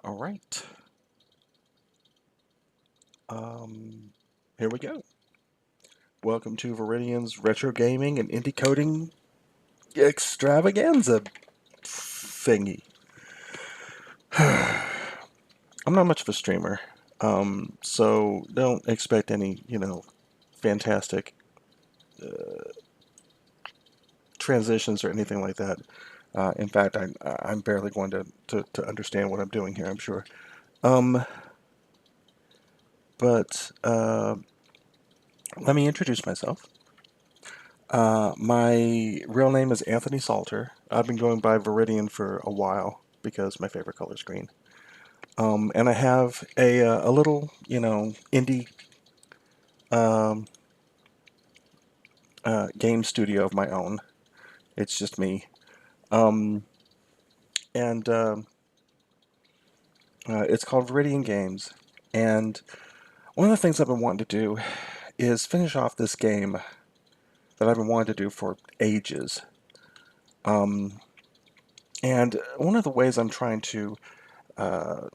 All right. Here we go. Welcome to Viridian's retro gaming and indie coding extravaganza thingy. I'm not much of a streamer, so don't expect any, fantastic transitions or anything like that. In fact, I'm barely going to understand what I'm doing here, I'm sure. But let me introduce myself. My real name is Anthony Salter. I've been going by Viridian for a while because my favorite color is green. And I have a little, indie um, game studio of my own. It's just me. Um, and it's called Viridian Games. And one of the things I've been wanting to do is finish off this game that I've been wanting to do for ages. Um, and one of the ways I'm trying to uh,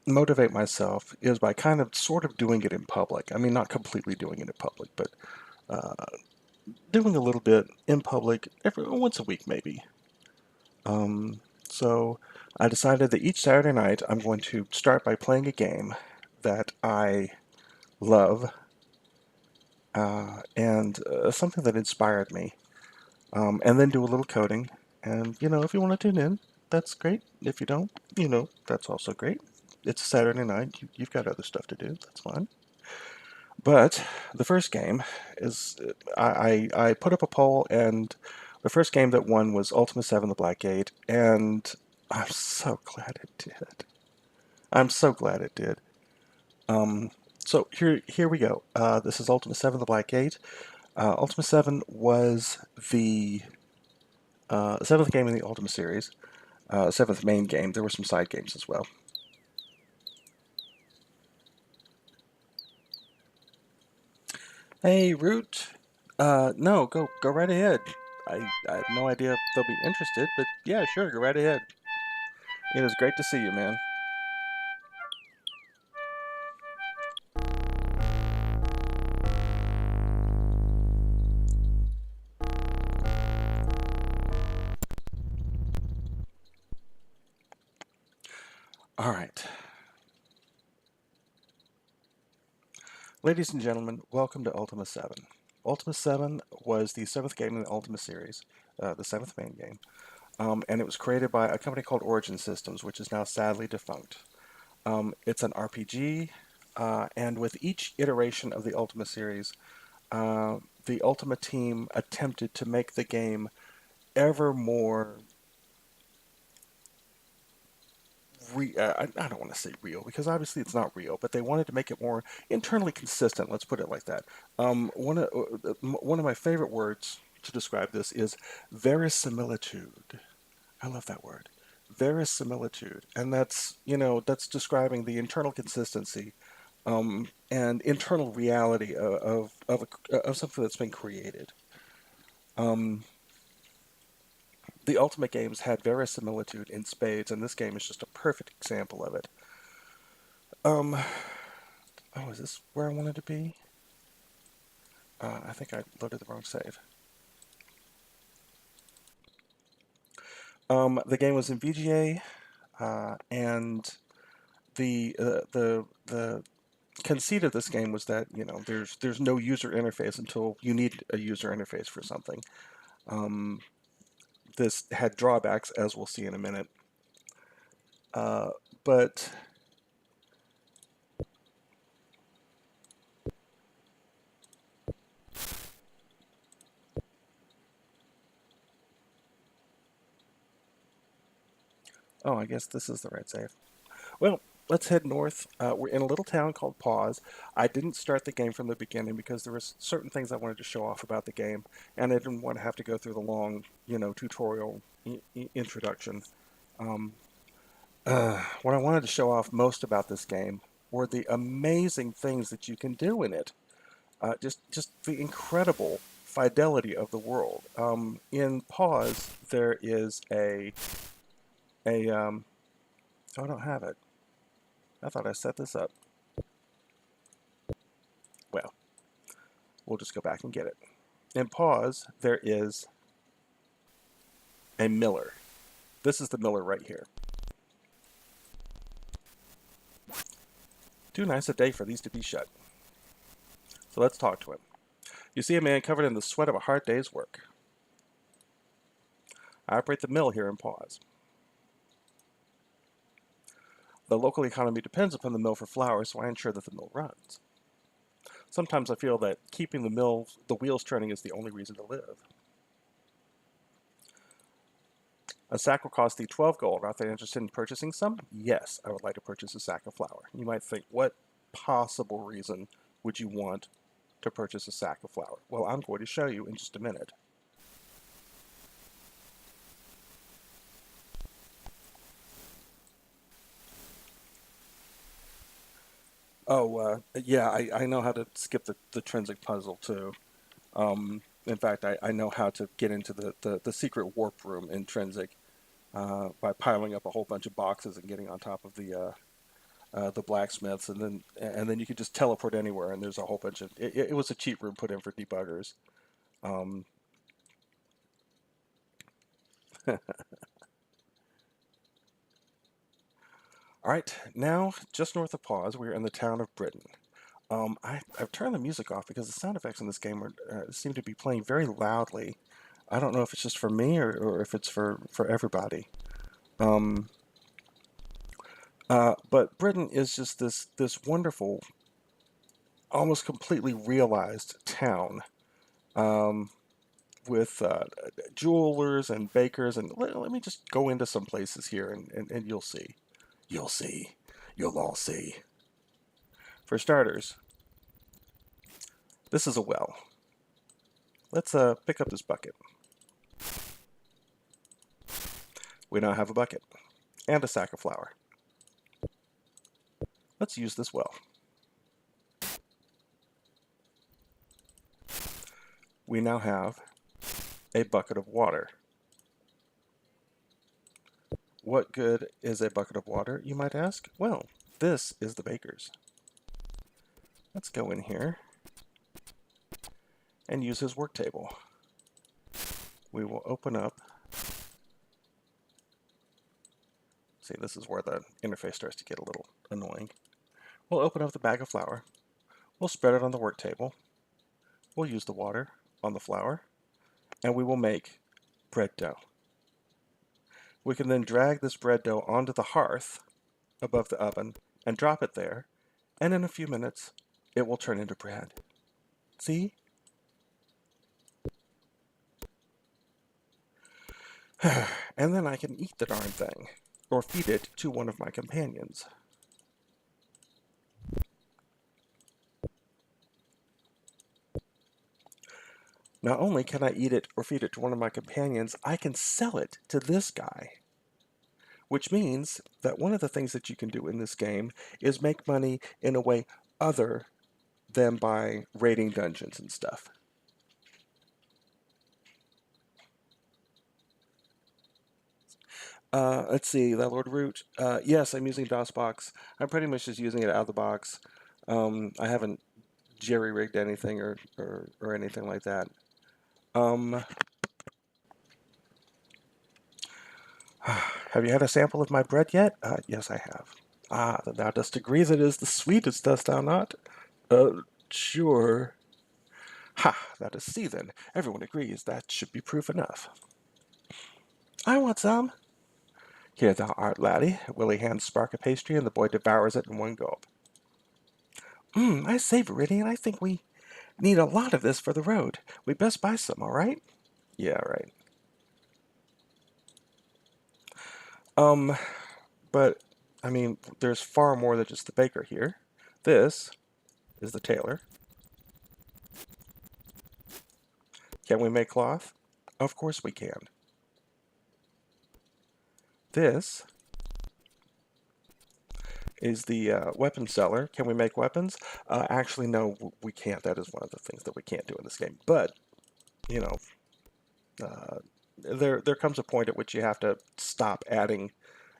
motivate myself is by kind of sort of doing it in public. I mean, not completely doing it in public, but uh, doing a little bit in public every once a week, maybe. So I decided that each Saturday night I'm going to start by playing a game that I love and something that inspired me, and then do a little coding. And if you want to tune in, that's great. If you don't, that's also great. It's a Saturday night. You've got other stuff to do. That's fine. But the first game is I put up a poll, and the first game that won was Ultima VII: The Black Gate, and I'm so glad it did. I'm so glad it did. Um, so here we go. This is Ultima VII: The Black Gate. Ultima 7 was the seventh game in the Ultima series, seventh main game. There were some side games as well. Hey, Root. No, go right ahead. I have no idea if they'll be interested, but yeah, sure, go right ahead. It is great to see you, man. All right. Ladies and gentlemen, welcome to Ultima 7. Ultima 7 was the seventh game in the Ultima series, the seventh main game, and it was created by a company called Origin Systems, which is now sadly defunct. It's an RPG, and with each iteration of the Ultima series, the Ultima team attempted to make the game ever more I don't want to say real because obviously it's not real, but they wanted to make it more internally consistent. Let's put it like that. One of my favorite words to describe this is verisimilitude. I love that word, verisimilitude, and that's describing the internal consistency and internal reality of something that's been created. Um, the Ultimate games had verisimilitude in spades, and this game is just a perfect example of it. Um, oh, is this where I wanted to be? I think I loaded the wrong save. The game was in VGA, and the conceit of this game was that there's no user interface until you need a user interface for something. Um, this had drawbacks, as we'll see in a minute, uh, but oh, I guess this is the right save. Well, let's head north. We're in a little town called Pause. I didn't start the game from the beginning because there was certain things I wanted to show off about the game, and I didn't want to have to go through the long, tutorial introduction. Um, what I wanted to show off most about this game were the amazing things that you can do in it. Just the incredible fidelity of the world. In Pause, there is a Oh, I don't have it. I thought I set this up. Well, we'll just go back and get it. In pause, there is a miller. This is the miller right here. Too nice a day for these to be shut. So let's talk to him. You see a man covered in the sweat of a hard day's work. I operate the mill here in pause. The local economy depends upon the mill for flour, so I ensure that the mill runs. Sometimes I feel that keeping the wheels turning is the only reason to live. A sack will cost thee 12 gold. Are they interested in purchasing some? Yes, I would like to purchase a sack of flour. You might think, what possible reason would you want to purchase a sack of flour? Well, I'm going to show you in just a minute. Oh, yeah, I know how to skip the Trinsic puzzle, too. In fact, I know how to get into the secret warp room in Trinsic by piling up a whole bunch of boxes and getting on top of the blacksmiths, and then you could just teleport anywhere, and there's a whole bunch of... It was a cheat room put in for debuggers. Um, all right, now, just north of Pause, we're in the town of Britain. I've turned the music off because the sound effects in this game seem to be playing very loudly. I don't know if it's just for me or if it's for everybody. Um, but Britain is just this wonderful, almost completely realized town um, with jewelers and bakers. And let me just go into some places here, and you'll see. You'll see. You'll all see. For starters, this is a well. Let's pick up this bucket. We now have a bucket and a sack of flour. Let's use this well. We now have a bucket of water. What good is a bucket of water, you might ask? Well, this is the baker's. Let's go in here and use his work table. We will open up. See, this is where the interface starts to get a little annoying. We'll open up the bag of flour. We'll spread it on the work table. We'll use the water on the flour, and we will make bread dough. We can then drag this bread dough onto the hearth above the oven and drop it there, and in a few minutes it will turn into bread. See? And then I can eat the darn thing, or feed it to one of my companions. Not only can I eat it or feed it to one of my companions, I can sell it to this guy. Which means that one of the things that you can do in this game is make money in a way other than by raiding dungeons and stuff. Let's see, that Lord Root. Yes, I'm using DOSBox. I'm pretty much just using it out of the box. I haven't jerry-rigged anything or anything like that. Have you had a sample of my bread yet? Yes, I have. Ah, thou dost agree that it is the sweetest, dost thou not? Sure. Ha, that is see then. Everyone agrees that should be proof enough. I want some. Here thou art, laddie. Willie hands Spark a pastry, and the boy devours it in one gulp. I say, Viridian, I think we need a lot of this for the road. We best buy some, all right? Yeah, right. But, I mean, there's far more than just the baker here. This is the tailor. Can we make cloth? Of course we can. This is the weapon seller. Can we make weapons? Actually, no, we can't. That is one of the things that we can't do in this game. But, you know, there comes a point at which you have to stop adding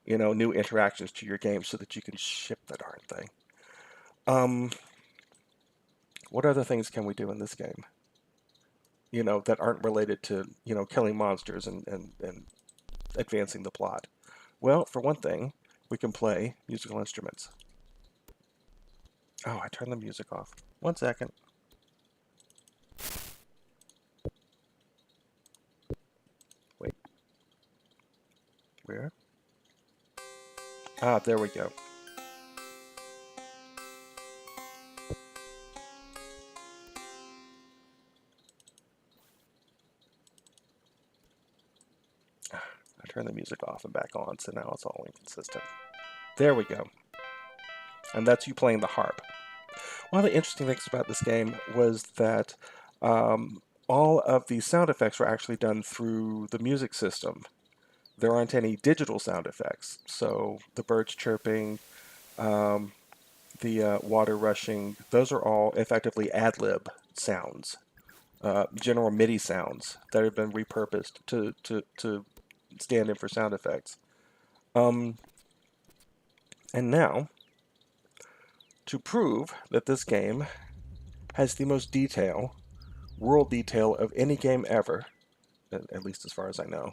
you know, new interactions to your game so that you can ship the darn thing. Um, what other things can we do in this game? You know, that aren't related to, you know, killing monsters and advancing the plot. Well, for one thing, we can play musical instruments. Oh, I turned the music off. 1 second. Wait. Where? Ah, there we go. I turned the music off and back on, so now it's all inconsistent. There we go. And that's you playing the harp. One of the interesting things about this game was that all of the sound effects were actually done through the music system. There aren't any digital sound effects. So the birds chirping, the water rushing, those are all effectively ad-lib sounds, general MIDI sounds that have been repurposed to stand in for sound effects. And now, to prove that this game has the most detail, world detail of any game ever, at least as far as I know,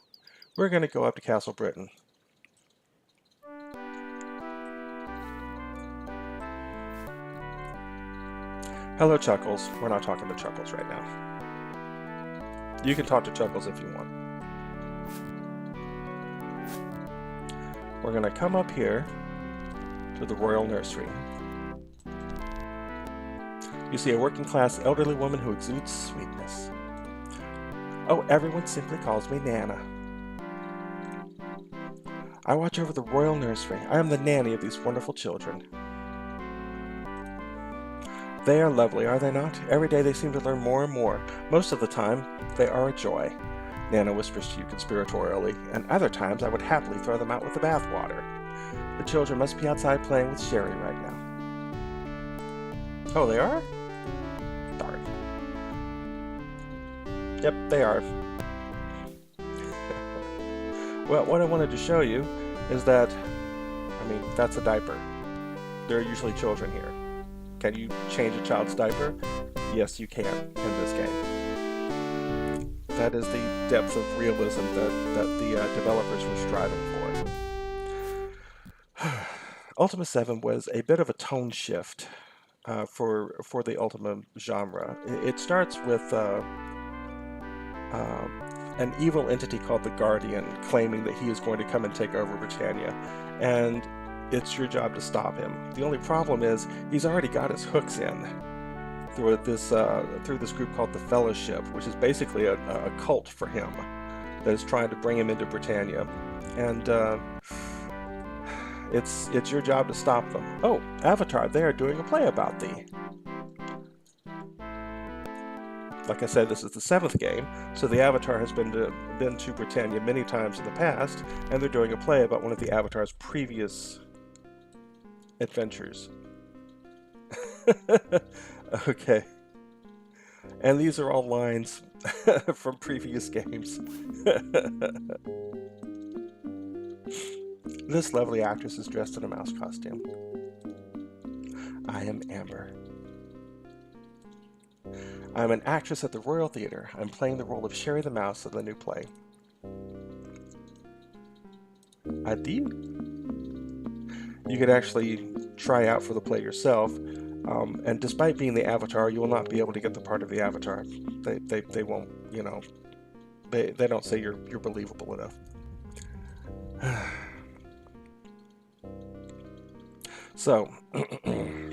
we're going to go up to Castle Britain. Hello, Chuckles. We're not talking to Chuckles right now. You can talk to Chuckles if you want. We're going to come up here to the Royal Nursery. You see a working-class elderly woman who exudes sweetness. Oh, everyone simply calls me Nana. I watch over the Royal Nursery. I am the nanny of these wonderful children. They are lovely, are they not? Every day they seem to learn more and more. Most of the time, they are a joy, Nana whispers to you conspiratorially, and other times I would happily throw them out with the bathwater. The children must be outside playing with Sherry right now. Oh, they are? Darn. Yep, they are. Well, what I wanted to show you is that, I mean, that's a diaper. There are usually children here. Can you change a child's diaper? Yes, you can in this game. That is the depth of realism that the developers were striving for. Ultima VII was a bit of a tone shift for the Ultima genre. It starts with an evil entity called the Guardian claiming that he is going to come and take over Britannia, and it's your job to stop him. The only problem is he's already got his hooks in through this group called the Fellowship, which is basically a cult for him that is trying to bring him into Britannia, and it's your job to stop them. Oh, Avatar, they are doing a play about thee. Like I said, this is the 7th game, so the Avatar has been to Britannia many times in the past, and they're doing a play about one of the Avatar's previous adventures. Okay. And these are all lines from previous games. This lovely actress is dressed in a mouse costume. I am Amber. I'm an actress at the Royal Theatre. I'm playing the role of Sherry the Mouse in the new play. Adieu. You could actually try out for the play yourself, and despite being the Avatar, you will not be able to get the part of the Avatar. They won't, you know, they don't say you're believable enough. So,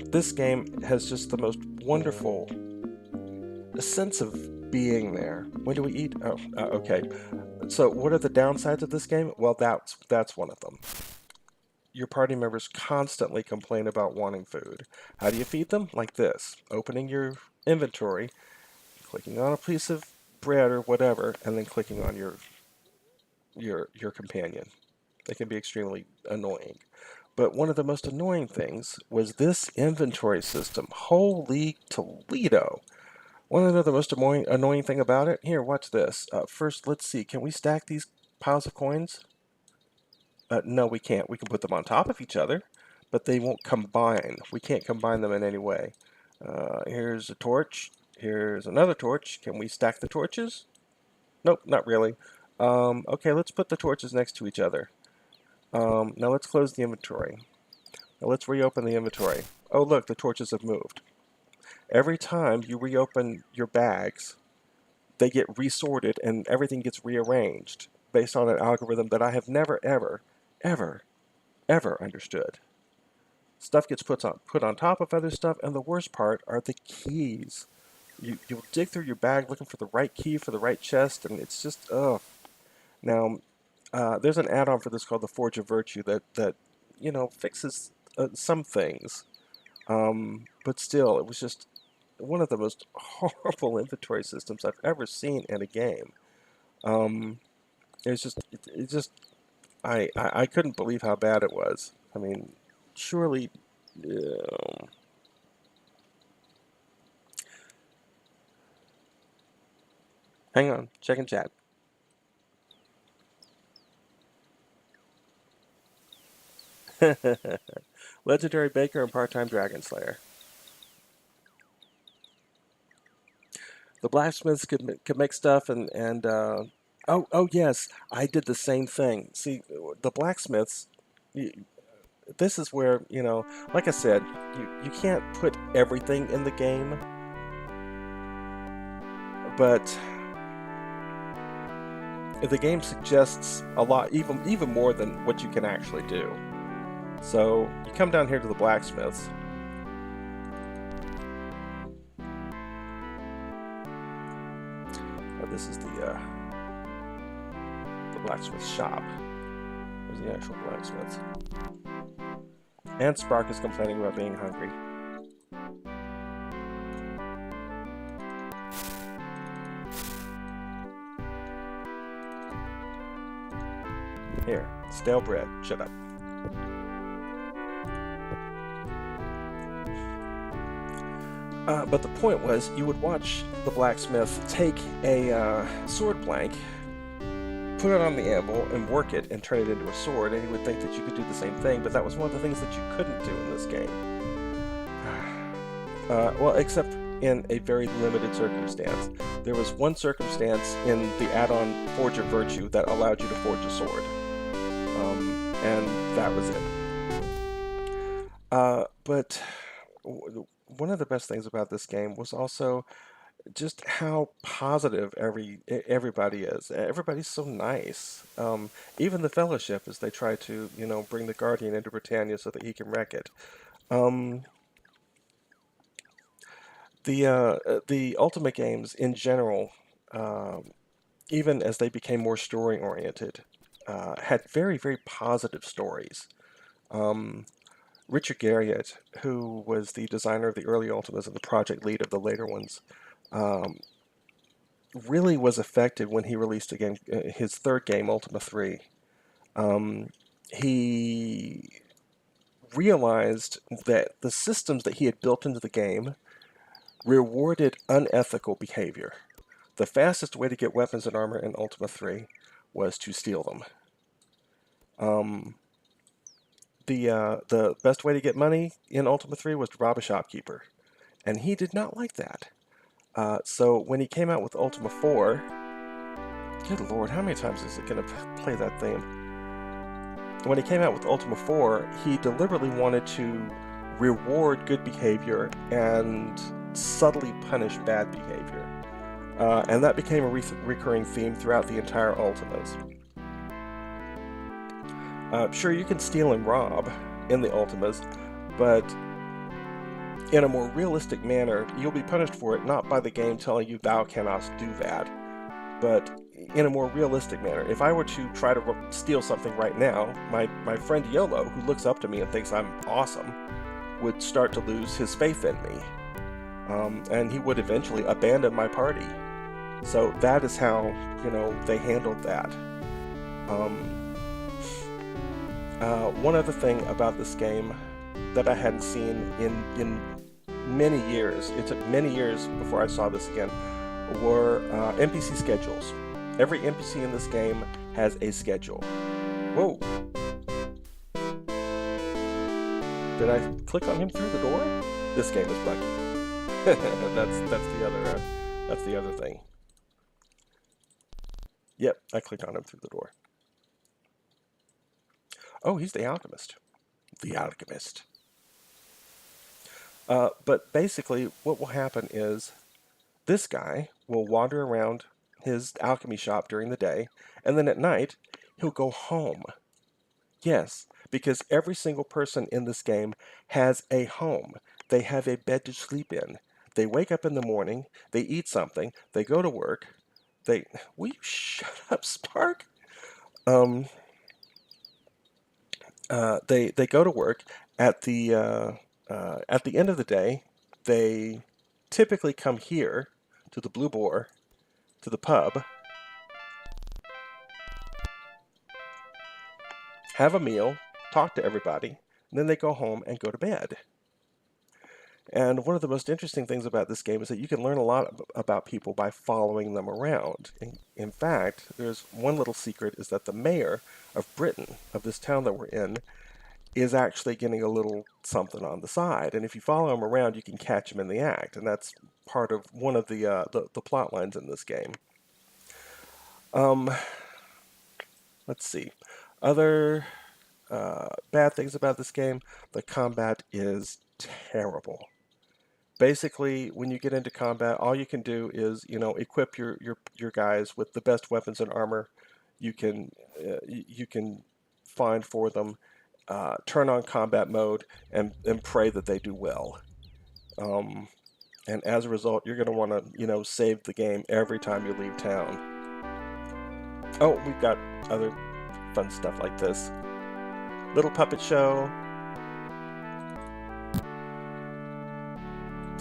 this game has just the most wonderful sense of being there. When do we eat? Oh, okay. So, what are the downsides of this game? Well, that's one of them. Your party members constantly complain about wanting food. How do you feed them? Like this. Opening your inventory, clicking on a piece of bread or whatever, and then clicking on your companion. They can be extremely annoying. But one of the most annoying things was this inventory system. Holy Toledo! Want to know the most annoying thing about it? Here, watch this. First, let's see. Can we stack these piles of coins? No, we can't. We can put them on top of each other, but they won't combine. We can't combine them in any way. Here's a torch. Here's another torch. Can we stack the torches? Nope, not really. Okay, let's put the torches next to each other. Now let's close the inventory. Now let's reopen the inventory. Oh, look, the torches have moved. Every time you reopen your bags, they get resorted and everything gets rearranged based on an algorithm that I have never, ever, ever, ever understood. Stuff gets put on top of other stuff, and the worst part are the keys. You'll dig through your bag looking for the right key for the right chest, and it's just, ugh. Now, there's an add-on for this called the Forge of Virtue that fixes some things. But still, it was just one of the most horrible inventory systems I've ever seen in a game. It just, I couldn't believe how bad it was. I mean, surely, hang on, checking chat. Legendary Baker and part-time Dragon Slayer. The blacksmiths could make stuff and oh yes, I did the same thing. See, the blacksmiths, this is where, like I said, you can't put everything in the game, but the game suggests a lot, even more than what you can actually do. So you come down here to the blacksmiths. Oh, this is the blacksmith shop. There's the actual blacksmith. And Spark is complaining about being hungry. Here, stale bread. Shut up. But the point was, you would watch the blacksmith take a sword plank, put it on the anvil, and work it and turn it into a sword, and he would think that you could do the same thing, but that was one of the things that you couldn't do in this game. Well, except in a very limited circumstance. There was one circumstance in the add-on Forge of Virtue that allowed you to forge a sword. And that was it. But one of the best things about this game was also just how positive everybody is. Everybody's so nice. Even the Fellowship, as they try to, bring the Guardian into Britannia so that he can wreck it. The Ultimate games in general, even as they became more story-oriented, had very, very positive stories. Richard Garriott, who was the designer of the early Ultimas and the project lead of the later ones, really was affected when he released a game, his third game, Ultima 3. He realized that the systems that he had built into the game rewarded unethical behavior. The fastest way to get weapons and armor in Ultima 3 was to steal them. The best way to get money in Ultima 3 was to rob a shopkeeper, and he did not like that. So when he came out with Ultima 4, good lord, how many times is it going to play that theme? When he came out with Ultima 4, he deliberately wanted to reward good behavior and subtly punish bad behavior. And that became a recurring theme throughout the entire Ultimas. Sure, you can steal and rob in the Ultimas, but in a more realistic manner, you'll be punished for it not by the game telling you thou cannot do that, but in a more realistic manner. If I were to try to steal something right now, my friend Yolo, who looks up to me and thinks I'm awesome, would start to lose his faith in me. And he would eventually abandon my party. So that is how, they handled that. One other thing about this game that I hadn't seen in many years, it took many years before I saw this again, were NPC schedules. Every NPC in this game has a schedule. Whoa! did I click on him through the door? This game is buggy. That's the other thing. Yep, I clicked on him through the door. Oh, he's the alchemist. The alchemist. But basically, what will happen is this guy will wander around his alchemy shop during the day, and then at night, he'll go home. Yes, because every single person in this game has a home. They have a bed to sleep in. They wake up in the morning, they eat something, they go to work, they... Will you shut up, Spark? Um, they go to work at the end of the day. They typically come here to the Blue Boar, to the pub, have a meal, talk to everybody, and then they go home and go to bed. And one of the most interesting things about this game is that you can learn a lot about people by following them around. In fact, there's one little secret is that the mayor of Britain, of this town that we're in, is actually getting a little something on the side. And if you follow him around, you can catch him in the act. And that's part of one of the plot lines in this game. Let's see. Other bad things about this game, the combat is terrible. Basically, when you get into combat, all you can do is, equip your guys with the best weapons and armor you can find for them. Turn on combat mode and pray that they do well. And as a result, you're going to want to, save the game every time you leave town. Oh, we've got other fun stuff like this. Little puppet show.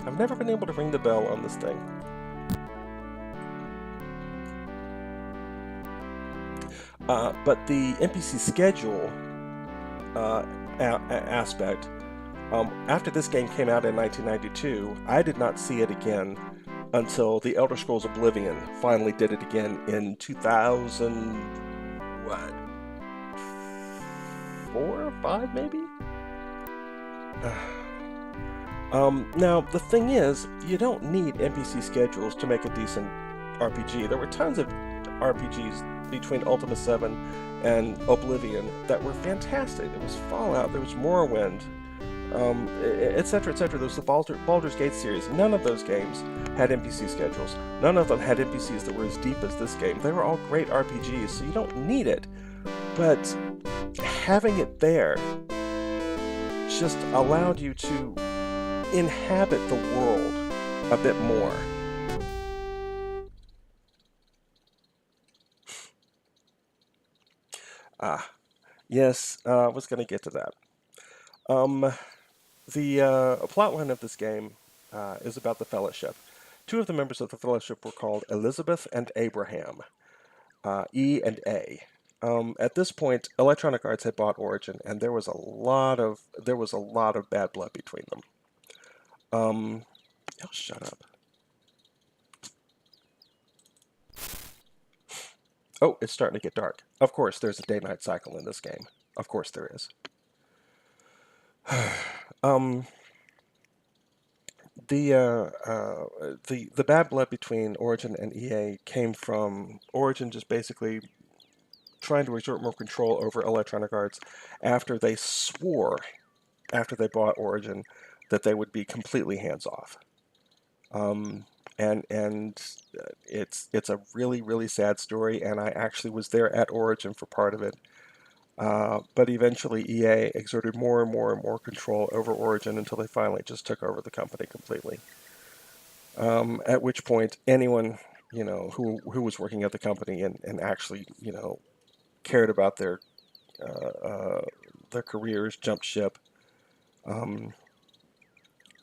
I've never been able to ring the bell on this thing. But the NPC schedule aspect, after this game came out in 1992, I did not see it again until The Elder Scrolls Oblivion finally did it again in 2000, what, 4 or 5 maybe? Now, the thing is, you don't need NPC schedules to make a decent RPG. There were tons of RPGs between Ultima VII and Oblivion that were fantastic. There was Fallout, there was Morrowind, etc., etc. There was the Baldur's Gate series. None of those games had NPC schedules. None of them had NPCs that were as deep as this game. They were all great RPGs, so you don't need it. But having it there just allowed you to inhabit the world a bit more. Yes, I was going to get to that. The plotline of this game is about the Fellowship. Two of the members of the Fellowship were called Elizabeth and Abraham, E and A. At this point, Electronic Arts had bought Origin, and there was a lot of bad blood between them. Oh, shut up. Oh, it's starting to get dark. Of course, there's a day-night cycle in this game. Of course there is. The bad blood between Origin and EA came from Origin just basically trying to exert more control over Electronic Arts after they swore, after they bought Origin, that they would be completely hands-off. And it's a really, really sad story, and I actually was there at Origin for part of it. But eventually EA exerted more and more and more control over Origin until they finally just took over the company completely. At which point anyone, who was working at the company and actually, cared about their careers jumped ship,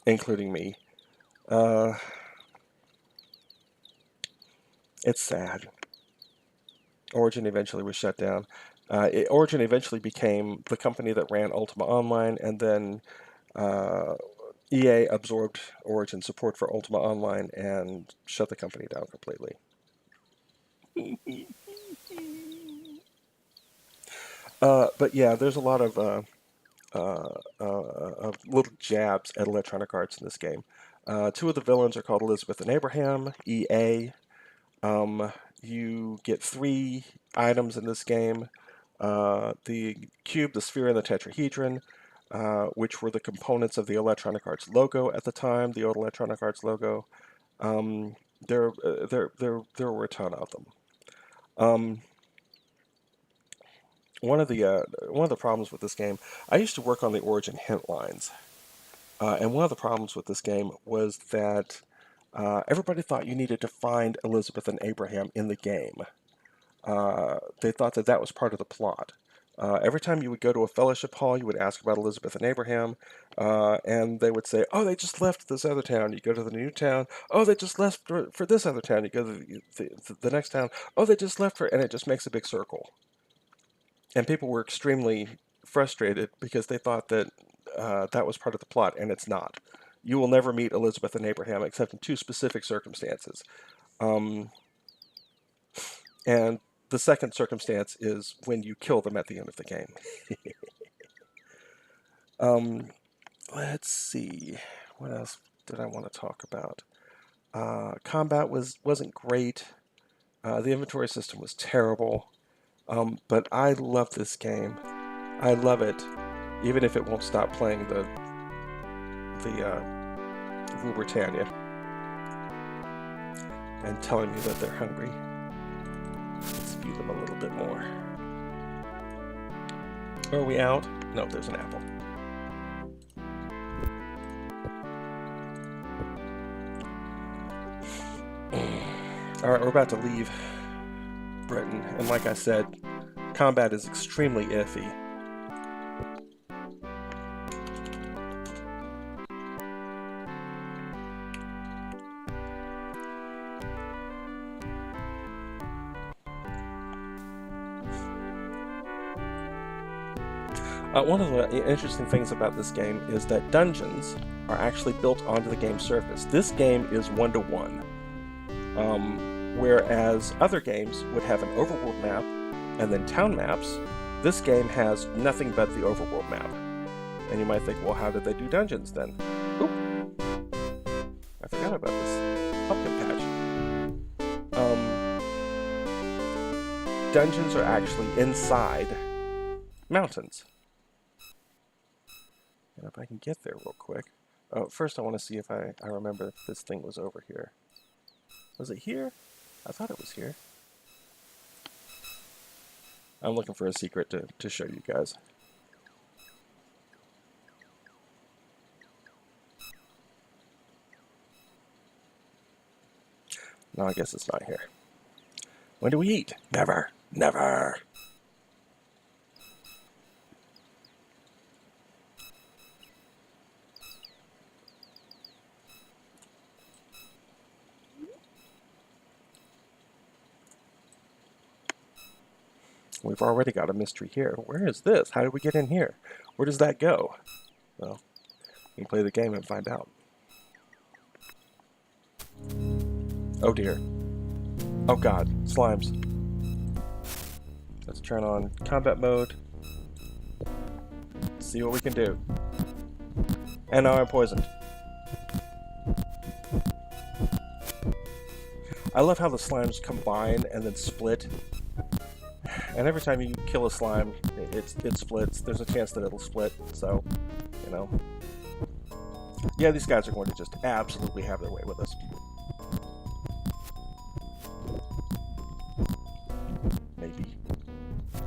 including me. It's sad. Origin eventually was shut down. Origin eventually became the company that ran Ultima Online, and then EA absorbed Origin support for Ultima Online and shut the company down completely. But yeah, there's a lot of little jabs at Electronic Arts in this game. Two of the villains are called Elizabeth and Abraham, EA. You get 3 items in this game. The cube, the sphere, and the tetrahedron, which were the components of the Electronic Arts logo at the time, the old Electronic Arts logo. There were a ton of them. One of the problems with this game, I used to work on the origin hint lines, and one of the problems with this game was that everybody thought you needed to find Elizabeth and Abraham in the game. They thought that that was part of the plot. Every time you would go to a fellowship hall, you would ask about Elizabeth and Abraham, and they would say, "Oh, they just left this other town." You go to the new town. "Oh, they just left for this other town." You go to the next town. "Oh, they just left for," and it just makes a big circle. And people were extremely frustrated because they thought that that was part of the plot, and it's not. You will never meet Elizabeth and Abraham except in 2 specific circumstances. And the second circumstance is when you kill them at the end of the game. Let's see. What else did I want to talk about? Combat wasn't great. The inventory system was terrible. But I love this game. I love it, even if it won't stop playing the Rue Britannia and telling me that they're hungry. Let's feed them a little bit more. Are we out? No, there's an apple. Alright, we're about to leave Britain, and like I said, combat is extremely iffy. One of the interesting things about this game is that dungeons are actually built onto the game's surface. This game is 1-to-1. Whereas other games would have an overworld map and then town maps, this game has nothing but the overworld map. And you might think, well, how did they do dungeons then? Oop! I forgot about this pumpkin patch. Dungeons are actually inside mountains. And if I can get there real quick. Oh, first I want to see if I remember if this thing was over here. Was it here? I thought it was here. I'm looking for a secret to show you guys. No, I guess it's not here. When do we eat? Never. Never. We've already got a mystery here. Where is this? How did we get in here? Where does that go? Well, you can play the game and find out. Oh dear. Oh god, slimes. Let's turn on combat mode. See what we can do. And now I'm poisoned. I love how the slimes combine and then split. And every time you kill a slime, it splits. There's a chance that it'll split, so, you know. Yeah, these guys are going to just absolutely have their way with us. Maybe.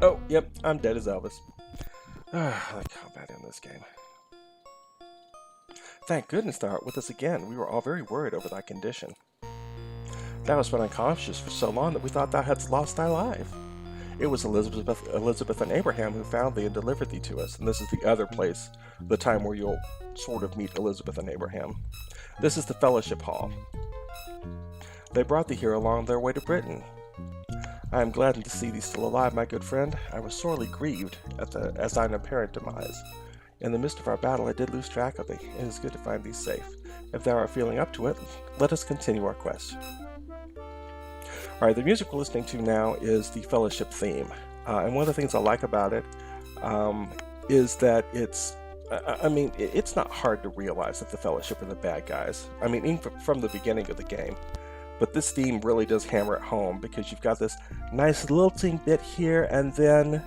Oh, yep, I'm dead as Elvis. I like combat in this game. Thank goodness thou art with us again. We were all very worried over thy condition. Thou hast been unconscious for so long that we thought thou hadst lost thy life. It was Elizabeth and Abraham who found thee and delivered thee to us, and this is the other place, the time where you'll sort of meet Elizabeth and Abraham. This is the Fellowship Hall. They brought thee here along their way to Britain. I am glad to see thee still alive, my good friend. I was sorely grieved at thine apparent demise. In the midst of our battle I did lose track of thee. It is good to find thee safe. If thou art feeling up to it, let us continue our quest. Alright, the music we're listening to now is the Fellowship theme. And one of the things I like about it, is that I mean, it's not hard to realize that the Fellowship are the bad guys. I mean, even from the beginning of the game. But this theme really does hammer it home because you've got this nice lilting bit here, and then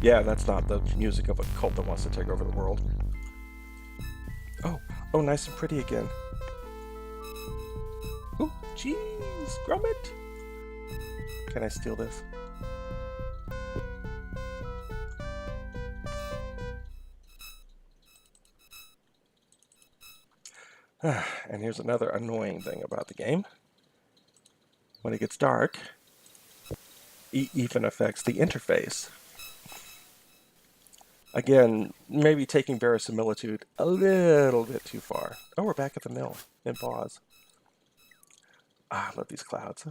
yeah, that's not the music of a cult that wants to take over the world. Oh, nice and pretty again. Oh, jeez, Gromit. Can I steal this? And here's another annoying thing about the game. When it gets dark, it even affects the interface. Again, maybe taking verisimilitude a little bit too far. Oh, we're back at the mill in pause. I love these clouds.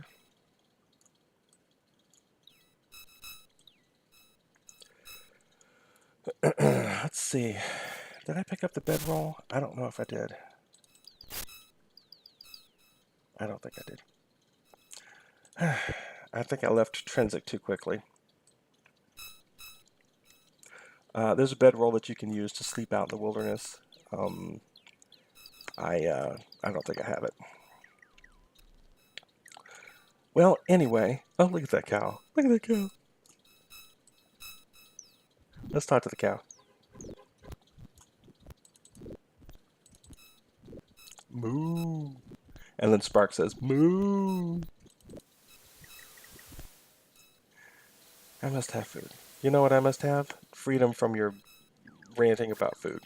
Let's see. Did I pick up the bedroll? I don't know if I did. I don't think I did. I think I left Trinsic too quickly. There's a bedroll that you can use to sleep out in the wilderness. I don't think I have it. Well, anyway. Oh, look at that cow. Look at that cow. Let's talk to the cow. Moo. And then Spark says, moo. I must have food. You know what I must have? Freedom from your ranting about food.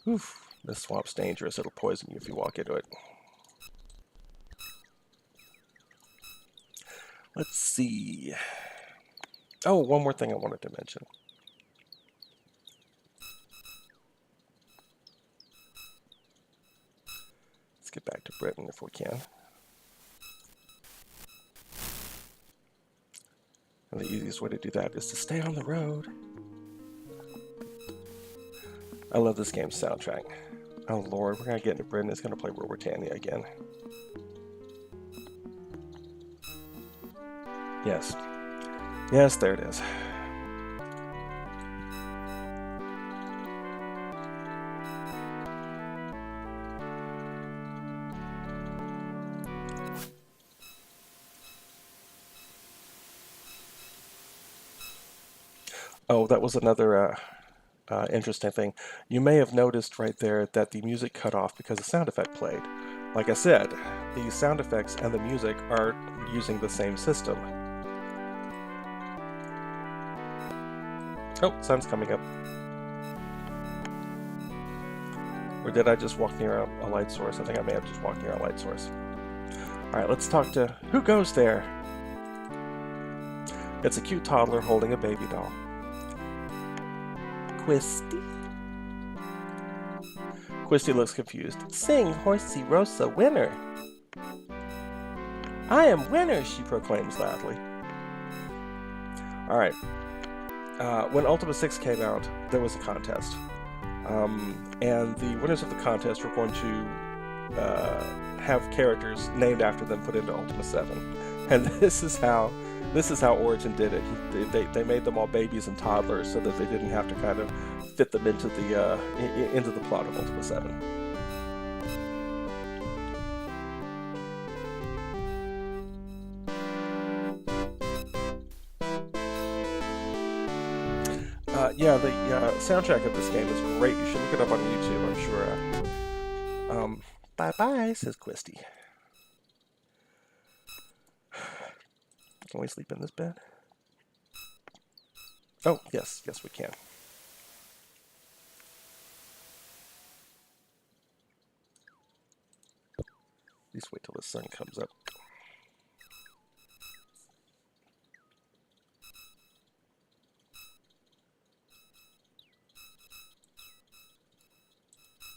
Oof. This swamp's dangerous. It'll poison you if you walk into it. Let's see. Oh, one more thing I wanted to mention. Let's get back to Britain if we can. And the easiest way to do that is to stay on the road. I love this game's soundtrack. Oh Lord, we're gonna get into Britain. It's gonna play World War Britannia again. Yes. Yes, there it is. Oh, that was another interesting thing. You may have noticed right there that the music cut off because the sound effect played. Like I said, the sound effects and the music are using the same system. Oh, sun's coming up. Or did I just walk near a light source? I think I may have just walked near a light source. Alright, let's talk to... Who goes there? It's a cute toddler holding a baby doll. Quisty? Quisty looks confused. Sing, Horsey Rosa, winner! I am winner, she proclaims loudly. Alright. When Ultima VI came out, there was a contest. And the winners of the contest were going to have characters named after them put into Ultima VII. And this is how Origin did it. They made them all babies and toddlers so that they didn't have to kind of fit them into the plot of Ultima VII. Yeah, the soundtrack of this game is great. You should look it up on YouTube, I'm sure. Bye-bye, says Quisty. Can we sleep in this bed? Oh, yes, we can. At least wait till the sun comes up.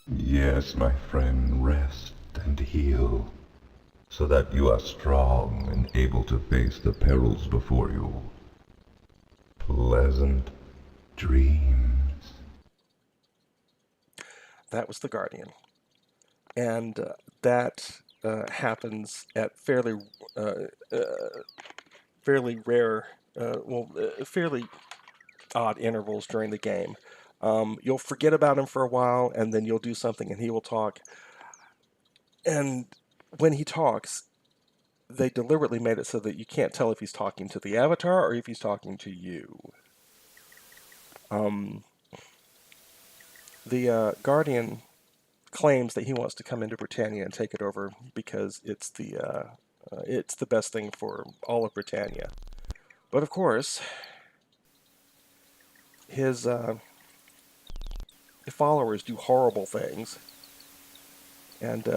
Yes, my friend, rest and heal, so that you are strong and able to face the perils before you. Pleasant dreams. That was the Guardian. And that happens at fairly rare, fairly odd intervals during the game. You'll forget about him for a while, and then you'll do something, and he will talk. And when he talks, they deliberately made it so that you can't tell if he's talking to the avatar or if he's talking to you. The Guardian claims that he wants to come into Britannia and take it over because it's the best thing for all of Britannia. But of course, his followers do horrible things, and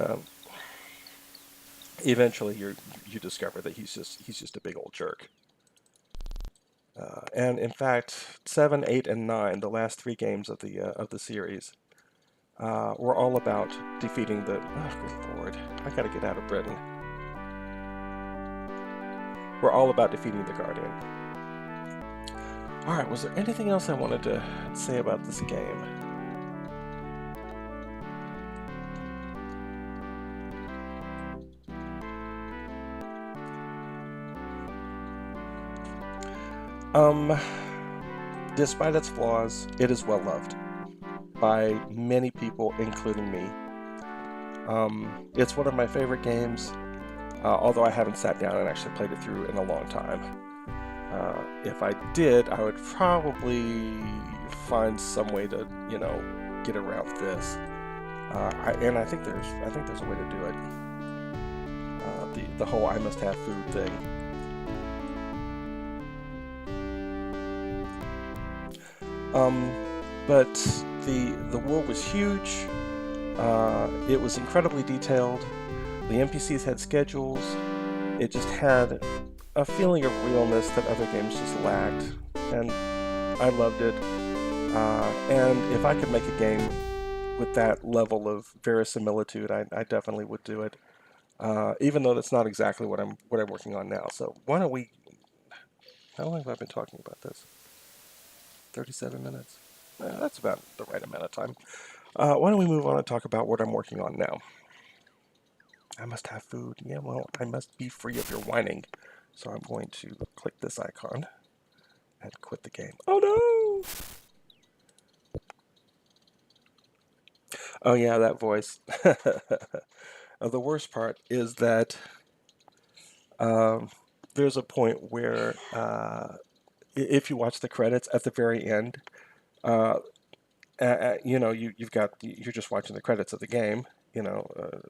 eventually you discover that he's just a big old jerk. And in fact, 7, 8, and 9, the last 3 games of the series, were all about defeating the. Oh, good lord! I gotta get out of Britain. We're all about defeating the Guardian. All right. Was there anything else I wanted to say about this game? Despite its flaws, it is well loved by many people, including me. It's one of my favorite games, although I haven't sat down and actually played it through in a long time. If I did, I would probably find some way to, get around this. And I think there's a way to do it. The whole I must have food thing. But the world was huge. It was incredibly detailed. The NPCs had schedules. It just had a feeling of realness that other games just lacked, and I loved it. And if I could make a game with that level of verisimilitude, I definitely would do it. Even though that's not exactly what I'm working on now. So why don't we? How long have I been talking about this? 37 minutes. That's about the right amount of time. Why don't we move on and talk about what I'm working on now? I must have food. Yeah, well, I must be free of your whining. So I'm going to click this icon and quit the game. Oh no! Oh yeah, that voice. The worst part is that there's a point where if you watch the credits at the very end, you're just watching the credits of the game,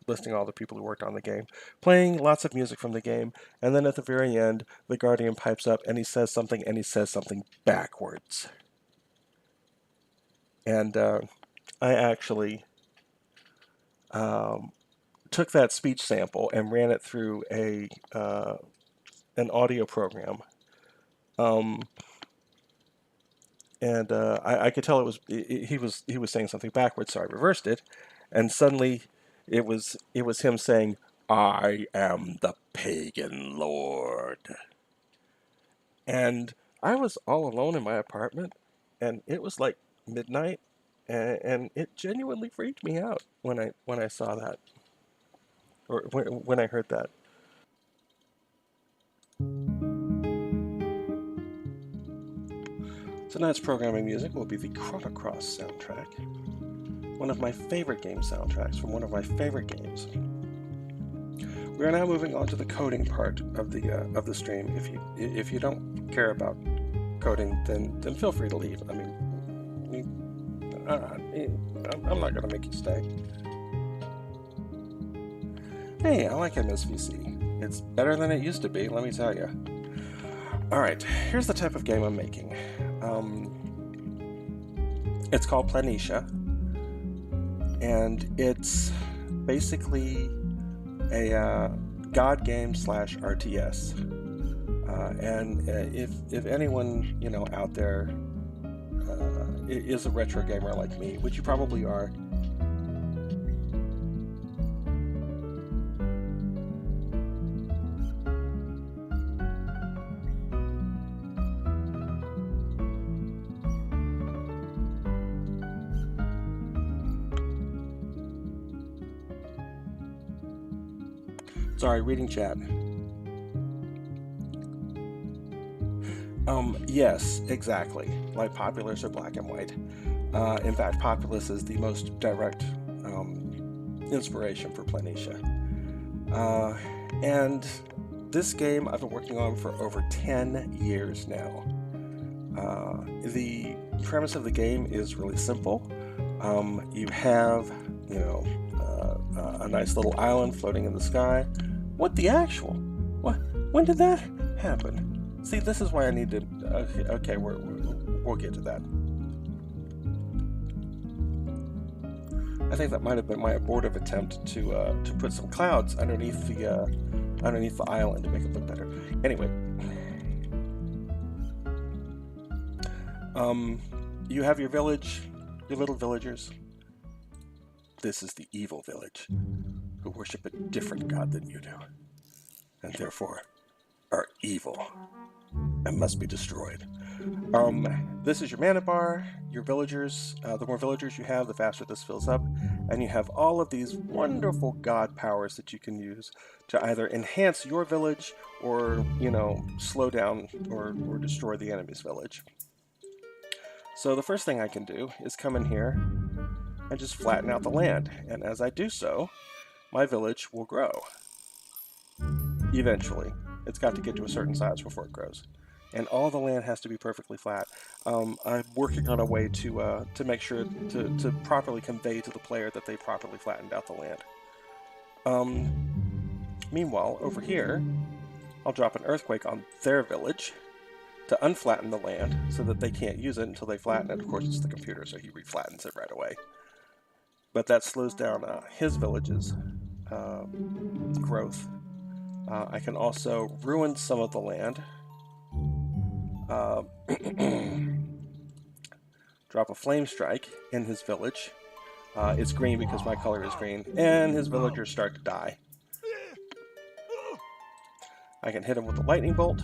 listing all the people who worked on the game, playing lots of music from the game, and then at the very end, the Guardian pipes up and he says something backwards. And I actually took that speech sample and ran it through an audio program. And I could tell he was saying something backwards, so I reversed it, and suddenly it was him saying, "I am the pagan lord." And I was all alone in my apartment, and it was like midnight, and it genuinely freaked me out when I saw that, or when I heard that. Tonight's programming music will be the Chrono Cross soundtrack, one of my favorite game soundtracks from one of my favorite games. We are now moving on to the coding part of the stream. If you don't care about coding, then feel free to leave. I mean, I'm not gonna make you stay. Hey, I like MSVC. It's better than it used to be, let me tell you. All right, here's the type of game I'm making. It's called Planitia, and it's basically a god game / RTS. And if anyone out there is a retro gamer like me, which you probably are, Sorry, reading chat. Yes, exactly. Like Populous or Black and White. In fact, Populous is the most direct inspiration for Planitia. And this game I've been working on for over 10 years now. The premise of the game is really simple. You have, a nice little island floating in the sky. What the actual? What? When did that happen? See, this is why I need to. Okay, we'll get to that. I think that might have been my abortive attempt to put some clouds underneath the island to make it look better. Anyway, you have your village, your little villagers. This is the evil village, who worship a different god than you do, and therefore are evil and must be destroyed. This is your mana bar, your villagers. The more villagers you have, the faster this fills up, and you have all of these wonderful god powers that you can use to either enhance your village or, slow down or destroy the enemy's village. So the first thing I can do is come in here and just flatten out the land, and as I do so, my village will grow. Eventually. It's got to get to a certain size before it grows. And all the land has to be perfectly flat. I'm working on a way to make sure to properly convey to the player that they properly flattened out the land. Meanwhile, over here, I'll drop an earthquake on their village to unflatten the land so that they can't use it until they flatten it. Of course, it's the computer, so he reflattens it right away. But that slows down his village's growth. I can also ruin some of the land. Drop a flame strike in his village. It's green because my color is green, and his villagers start to die. I can hit him with a lightning bolt.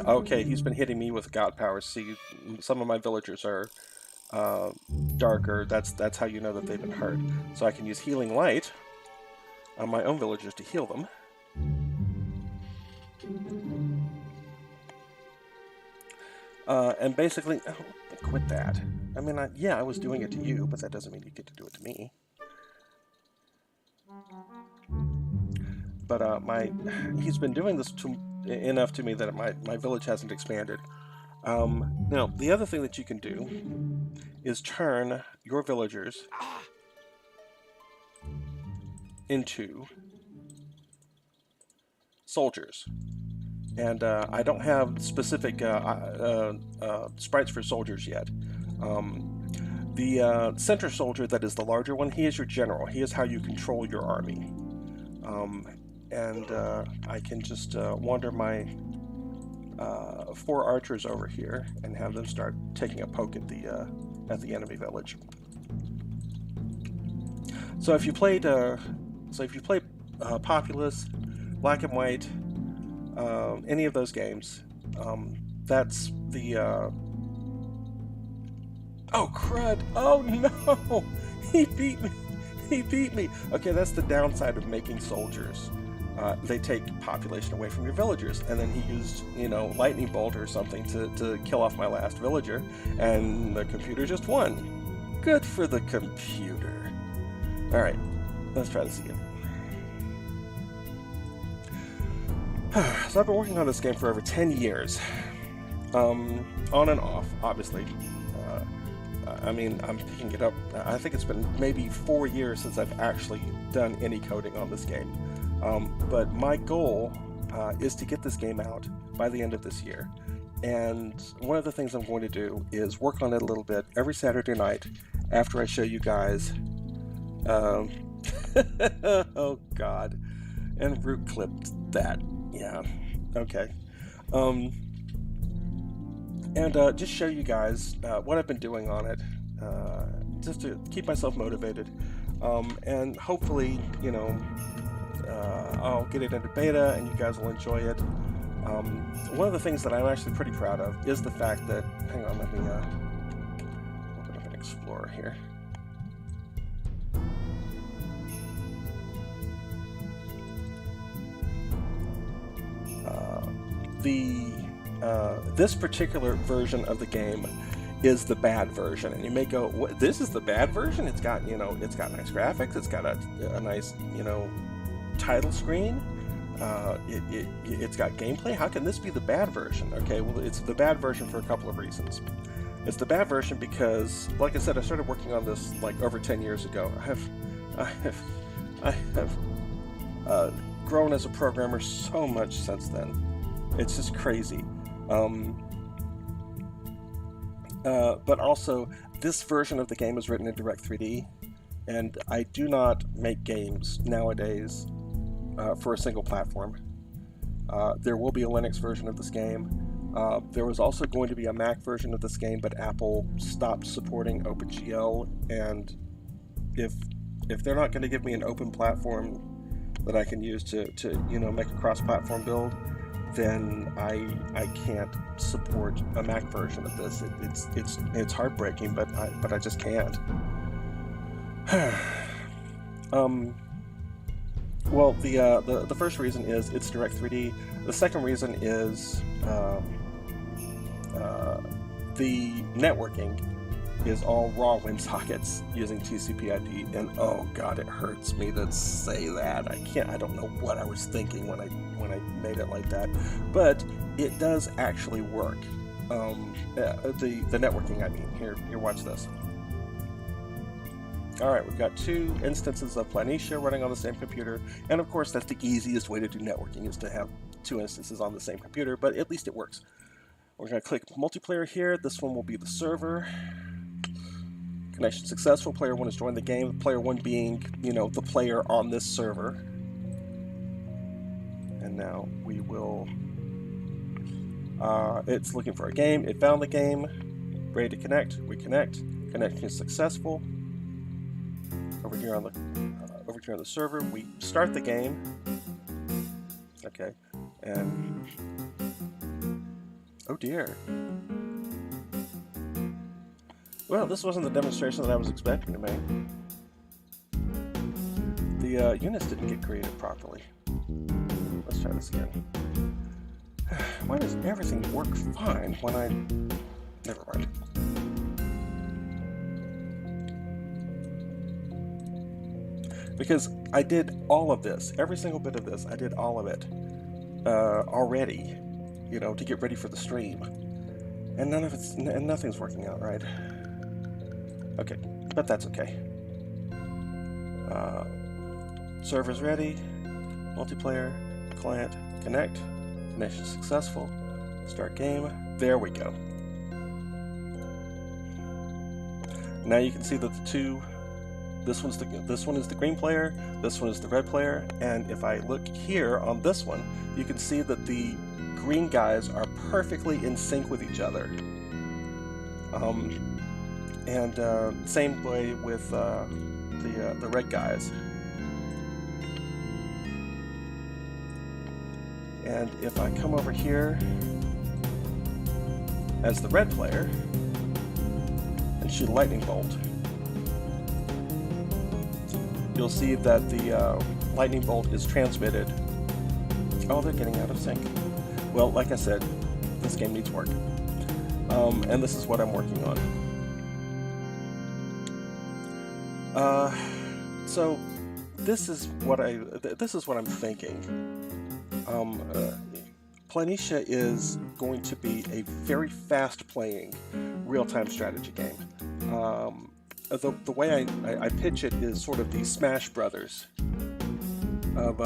Okay, he's been hitting me with god powers. See, some of my villagers are darker. That's how you know that they've been hurt. So I can use healing light on my own villagers to heal them. And basically, quit that. I mean, I was doing it to you, but that doesn't mean you get to do it to me. But he's been doing this enough to me that my village hasn't expanded. Now, the other thing that you can do is turn your villagers into soldiers. And I don't have specific sprites for soldiers yet. The center soldier, that is the larger one, he is your general. He is how you control your army. I can just wander my 4 archers over here and have them start taking a poke at the enemy village. So if you played Populous, Black and White, any of those games, that's the oh crud! Oh no! He beat me! He beat me! Okay, that's the downside of making soldiers. They take population away from your villagers, and then he used, lightning bolt or something to kill off my last villager, and the computer just won. Good for the computer. All right, let's try this again. So I've been working on this game for over 10 years, on and off, obviously. I mean, I'm picking it up. I think it's been maybe 4 years since I've actually done any coding on this game. But my goal is to get this game out by the end of this year. And one of the things I'm going to do is work on it a little bit every Saturday night after I show you guys. Oh God. And Root clipped that. Yeah. Okay. Just show you guys what I've been doing on it, just to keep myself motivated. And hopefully, I'll get it into beta and you guys will enjoy it. One of the things that I'm actually pretty proud of is the fact that, hang on, let me open up here. This particular version of the game is the bad version, and you may go, what, this is the bad version? It's got, you know, it's got nice graphics, it's got a nice, you know, title screen, it's got gameplay. How can this be the bad version? Okay, well, it's the bad version for a couple of reasons. It's the bad version because, like I said, I started working on this like over 10 years ago. I have grown as a programmer so much since then. It's just crazy. But also, this version of the game is written in Direct3D, and I do not make games nowadays for a single platform. There will be a Linux version of this game. There was also going to be a Mac version of this game, but Apple stopped supporting OpenGL, and if they're not going to give me an open platform that I can use to you know, make a cross-platform build, then I can't support a Mac version of this. It's heartbreaking, but I just can't. Well, the first reason is it's Direct3D. The second reason is the networking is all raw WinSockets using TCP/IP, and oh god, it hurts me to say that. I don't know what I was thinking when I made it like that, but it does actually work. The networking, I mean. Here, watch this. Alright, we've got two instances of Planitia running on the same computer, and of course that's the easiest way to do networking, is to have two instances on the same computer, but at least it works. We're going to click multiplayer here. This one will be the server. Connection successful. Player 1 has joined the game. Player 1 being, you know, the player on this server. And now we will... it's looking for a game. It found the game. Ready to connect. We connect. Connection is successful. Over here on the server, we start the game. Okay, and oh dear. Well, this wasn't the demonstration that I was expecting to make. The units didn't get created properly. Let's try this again. Why does everything work fine when I... Never mind. Because I did all of this, every single bit of this, I did all of it already, you know, to get ready for the stream. And nothing's working out right. Okay, but that's okay. Server's ready, multiplayer, client, connect, connection successful, start game, there we go. Now you can see that the two, this one is the green player, this one is the red player, and if I look here on this one, you can see that the green guys are perfectly in sync with each other. Same way with the red guys. And if I come over here as the red player and shoot a lightning bolt, you'll see that the lightning bolt is transmitted. Oh, they're getting out of sync. Well, like I said, this game needs work. And this is what I'm working on. So this is what I'm thinking. Planitia is going to be a very fast-playing real-time strategy game. The way I pitch it is sort of the Smash Brothers of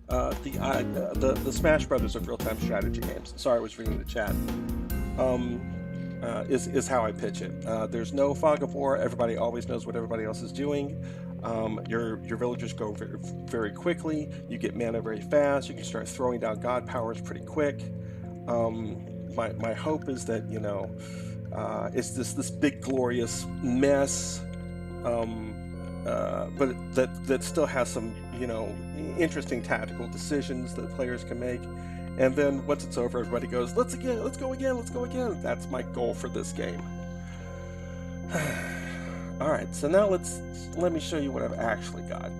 the Smash Brothers of real-time strategy games. Sorry, I was reading the chat. Is how I pitch it. There's no fog of war. Everybody always knows what everybody else is doing. Your villagers go very, very quickly. You get mana very fast. You can start throwing down god powers pretty quick. My hope is that, you know, it's this big glorious mess, but that still has some, you know, interesting tactical decisions that players can make. And then once it's over, everybody goes, let's go again. That's my goal for this game. All right, so now let me show you what I've actually got.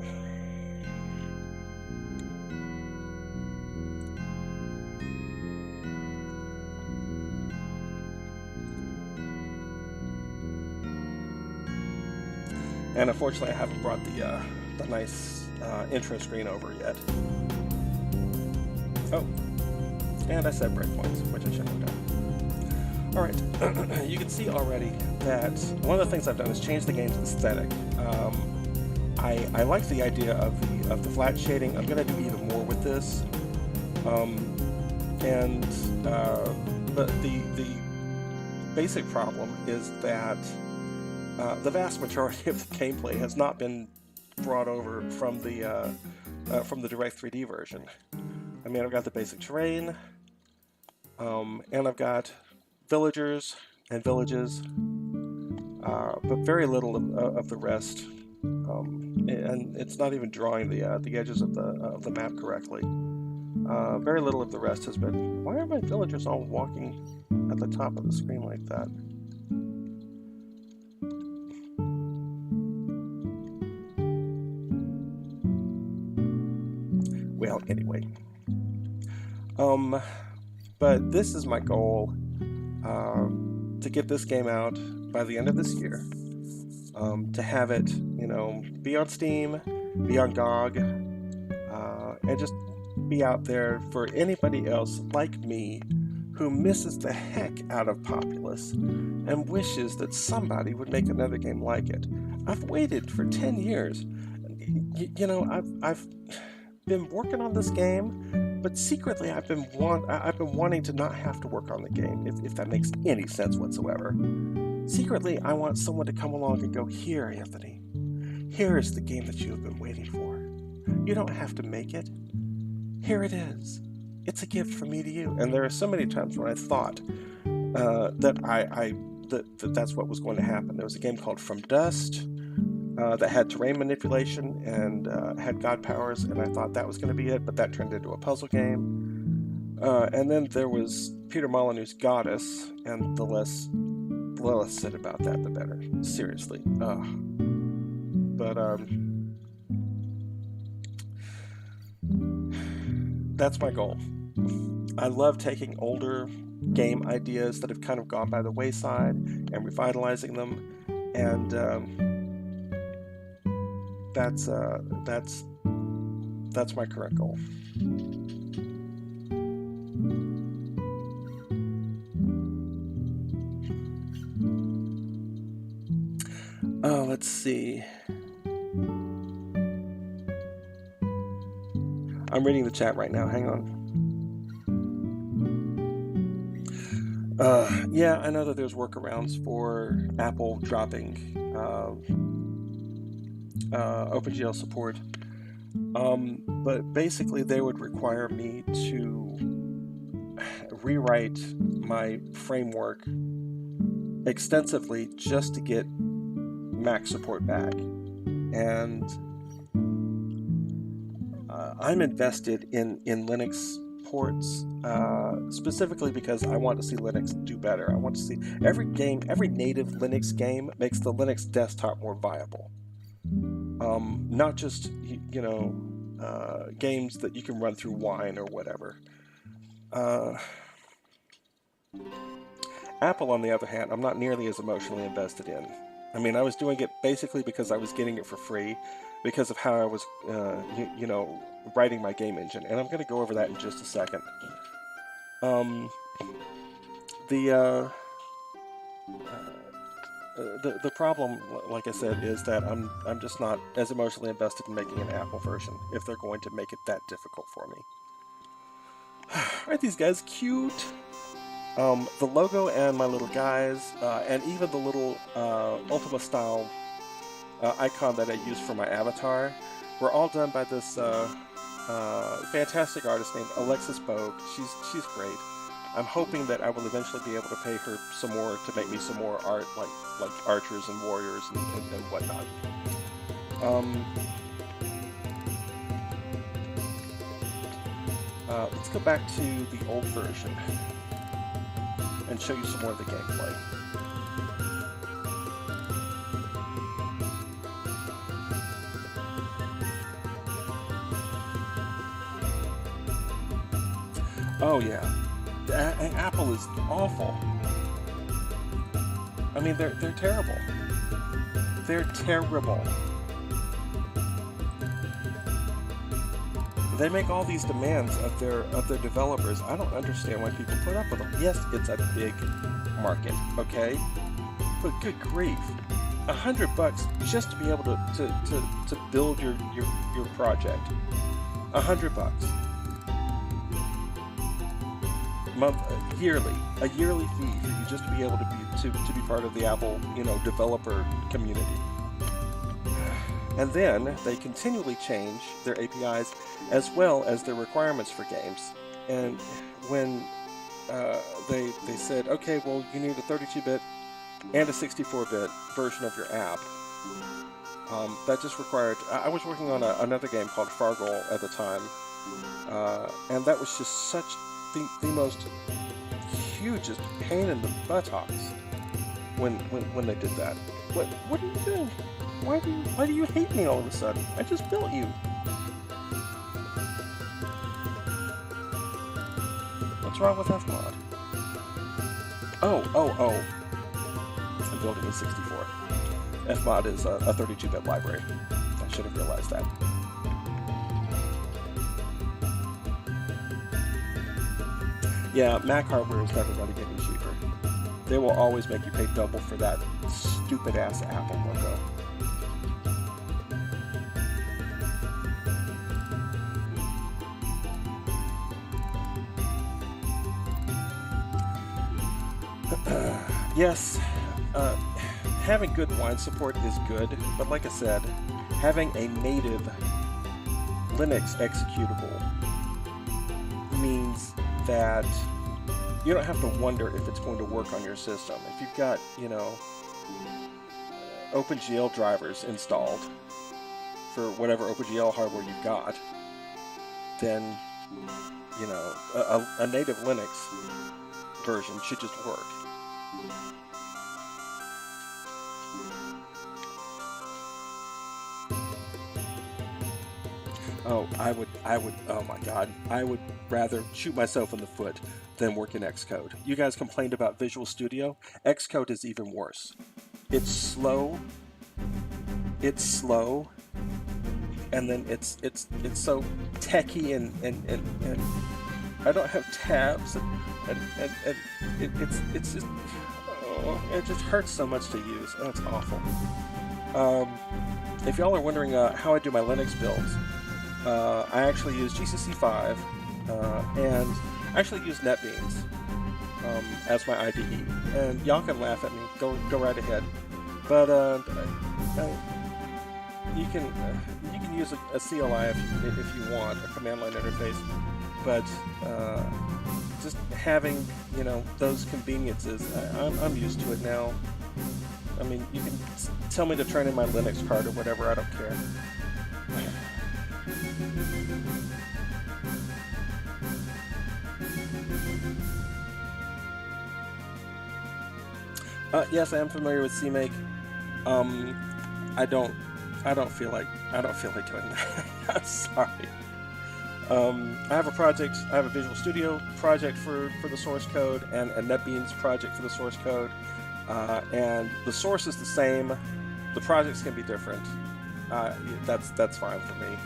And unfortunately, I haven't brought the nice intro screen over yet. Oh, and I set breakpoints, which I shouldn't have done. All right, you can see already that one of the things I've done is change the game's aesthetic. I like the idea of the flat shading. I'm going to do even more with this. But the basic problem is that the vast majority of the gameplay has not been brought over from the direct 3D version. I mean, I've got the basic terrain, and I've got villagers and villages, but very little of the rest. And it's not even drawing the edges of the map correctly. Very little of the rest has been. Why are my villagers all walking at the top of the screen like that? Well, anyway. But this is my goal, to get this game out by the end of this year. To have it, be on Steam, be on GOG, and just be out there for anybody else like me who misses the heck out of Populous and wishes that somebody would make another game like it. I've waited for 10 years. I've been working on this game, but secretly I've been wanting to not have to work on the game, if that makes any sense whatsoever. Secretly, I want someone to come along and go, here, Anthony, here is the game that you have been waiting for. You don't have to make it. Here it is. It's a gift from me to you. And there are so many times when I thought that's what was going to happen. There was a game called From Dust that had terrain manipulation and had god powers, and I thought that was going to be it, but that turned into a puzzle game. And then there was Peter Molyneux's Goddess, and the less said about that, the better. Seriously. But that's my goal. I love taking older game ideas that have kind of gone by the wayside and revitalizing them, and that's my current goal. Let's see. I'm reading the chat right now. Hang on. Yeah, I know that there's workarounds for Apple dropping OpenGL support, but basically they would require me to rewrite my framework extensively just to get Mac support back, and I'm invested in Linux ports, specifically because I want to see Linux do better. I want to see every native Linux game makes the Linux desktop more viable. Not just games that you can run through Wine or whatever. Apple, on the other hand, I'm not nearly as emotionally invested in. I mean, I was doing it basically because I was getting it for free, because of how I was, writing my game engine, and I'm going to go over that in just a second. The problem, like I said, is that I'm just not as emotionally invested in making an Apple version if they're going to make it that difficult for me. Aren't these guys cute? The logo and my little guys, and even the little Ultima style icon that I use for my avatar, were all done by this fantastic artist named Alexis Bogue. She's great. I'm hoping that I will eventually be able to pay her some more to make me some more art, like archers and warriors and whatnot. let's go back to the old version and show you some more of the gameplay. Oh yeah, Apple is awful. I mean, they're terrible. They're terrible. They make all these demands of their developers. I don't understand why people put up with them. Yes, it's a big market, okay? But good grief, $100 just to be able to build your project. $100. Yearly, a yearly fee for you just to be able to be part of the Apple, developer community. And then they continually change their APIs as well as their requirements for games. And when they said, okay, well, you need a 32-bit and a 64-bit version of your app, that just required. I was working on another game called Fargo at the time, and that was just such the most hugest pain in the buttocks when they did that. What are you doing? Why do you hate me all of a sudden? I just built you. What's wrong with Fmod? Oh. I'm building in 64. Fmod is a 32-bit library. I should have realized that. Yeah, Mac hardware is never going to get any cheaper. They will always make you pay double for that stupid-ass Apple logo. Yes, having good wine support is good, but like I said, having a native Linux executable means that you don't have to wonder if it's going to work on your system. If you've got, OpenGL drivers installed for whatever OpenGL hardware you've got, then, a native Linux version should just work. Oh, I would, oh my God, I would rather shoot myself in the foot than work in Xcode. You guys complained about Visual Studio. Xcode is even worse. It's slow, and then it's so techy and I don't have tabs and it's just, it just hurts so much to use. Oh, it's awful. If y'all are wondering how I do my Linux builds, I actually use GCC 5 and actually use NetBeans as my IDE. And y'all can laugh at me. Go right ahead. But you can use a CLI if you want, a command line interface. But just having those conveniences, I'm used to it now. I mean, you can tell me to turn in my Linux card or whatever. I don't care. Yes, I am familiar with CMake. I don't feel like doing that. I'm sorry. I have a project. I have a Visual Studio project for the source code and a NetBeans project for the source code, and the source is the same. The projects can be different. That's fine for me.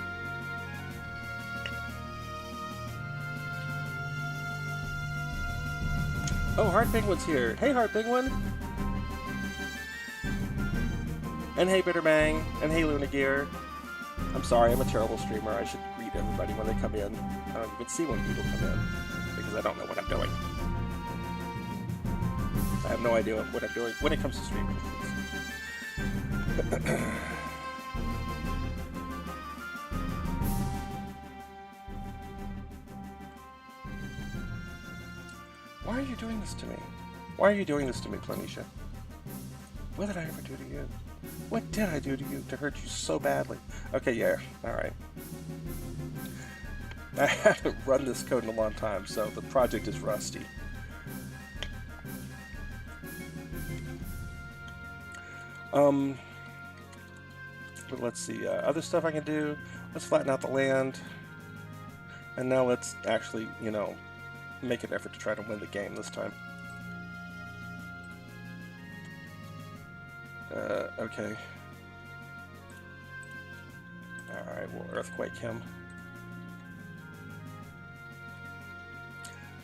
Oh, Heart Penguin's here. Hey, Heart Penguin. And hey, Bitterbang. And hey, Luna Gear. I'm sorry, I'm a terrible streamer. I should greet everybody when they come in. I don't even see when people come in because I don't know what I'm doing. I have no idea what I'm doing when it comes to streaming. Why are you doing this to me? Why are you doing this to me, Planitia? What did I ever do to you? What did I do to you to hurt you so badly? Okay, yeah, alright. I haven't run this code in a long time, so the project is rusty. But let's see, other stuff I can do. Let's flatten out the land. And now let's actually, you know, make an effort to try to win the game this time. Okay. Alright, we'll earthquake him.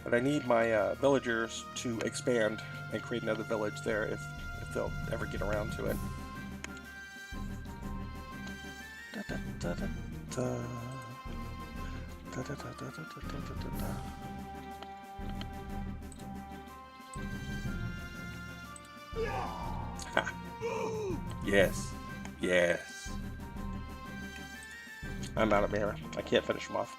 But I need my villagers to expand and create another village there if they'll ever get around to it. Da, da, da, da, da. Da, da, da, da, da, da, da, da. Ha. Yes. Yes. I'm out of mirror. I can't finish them off.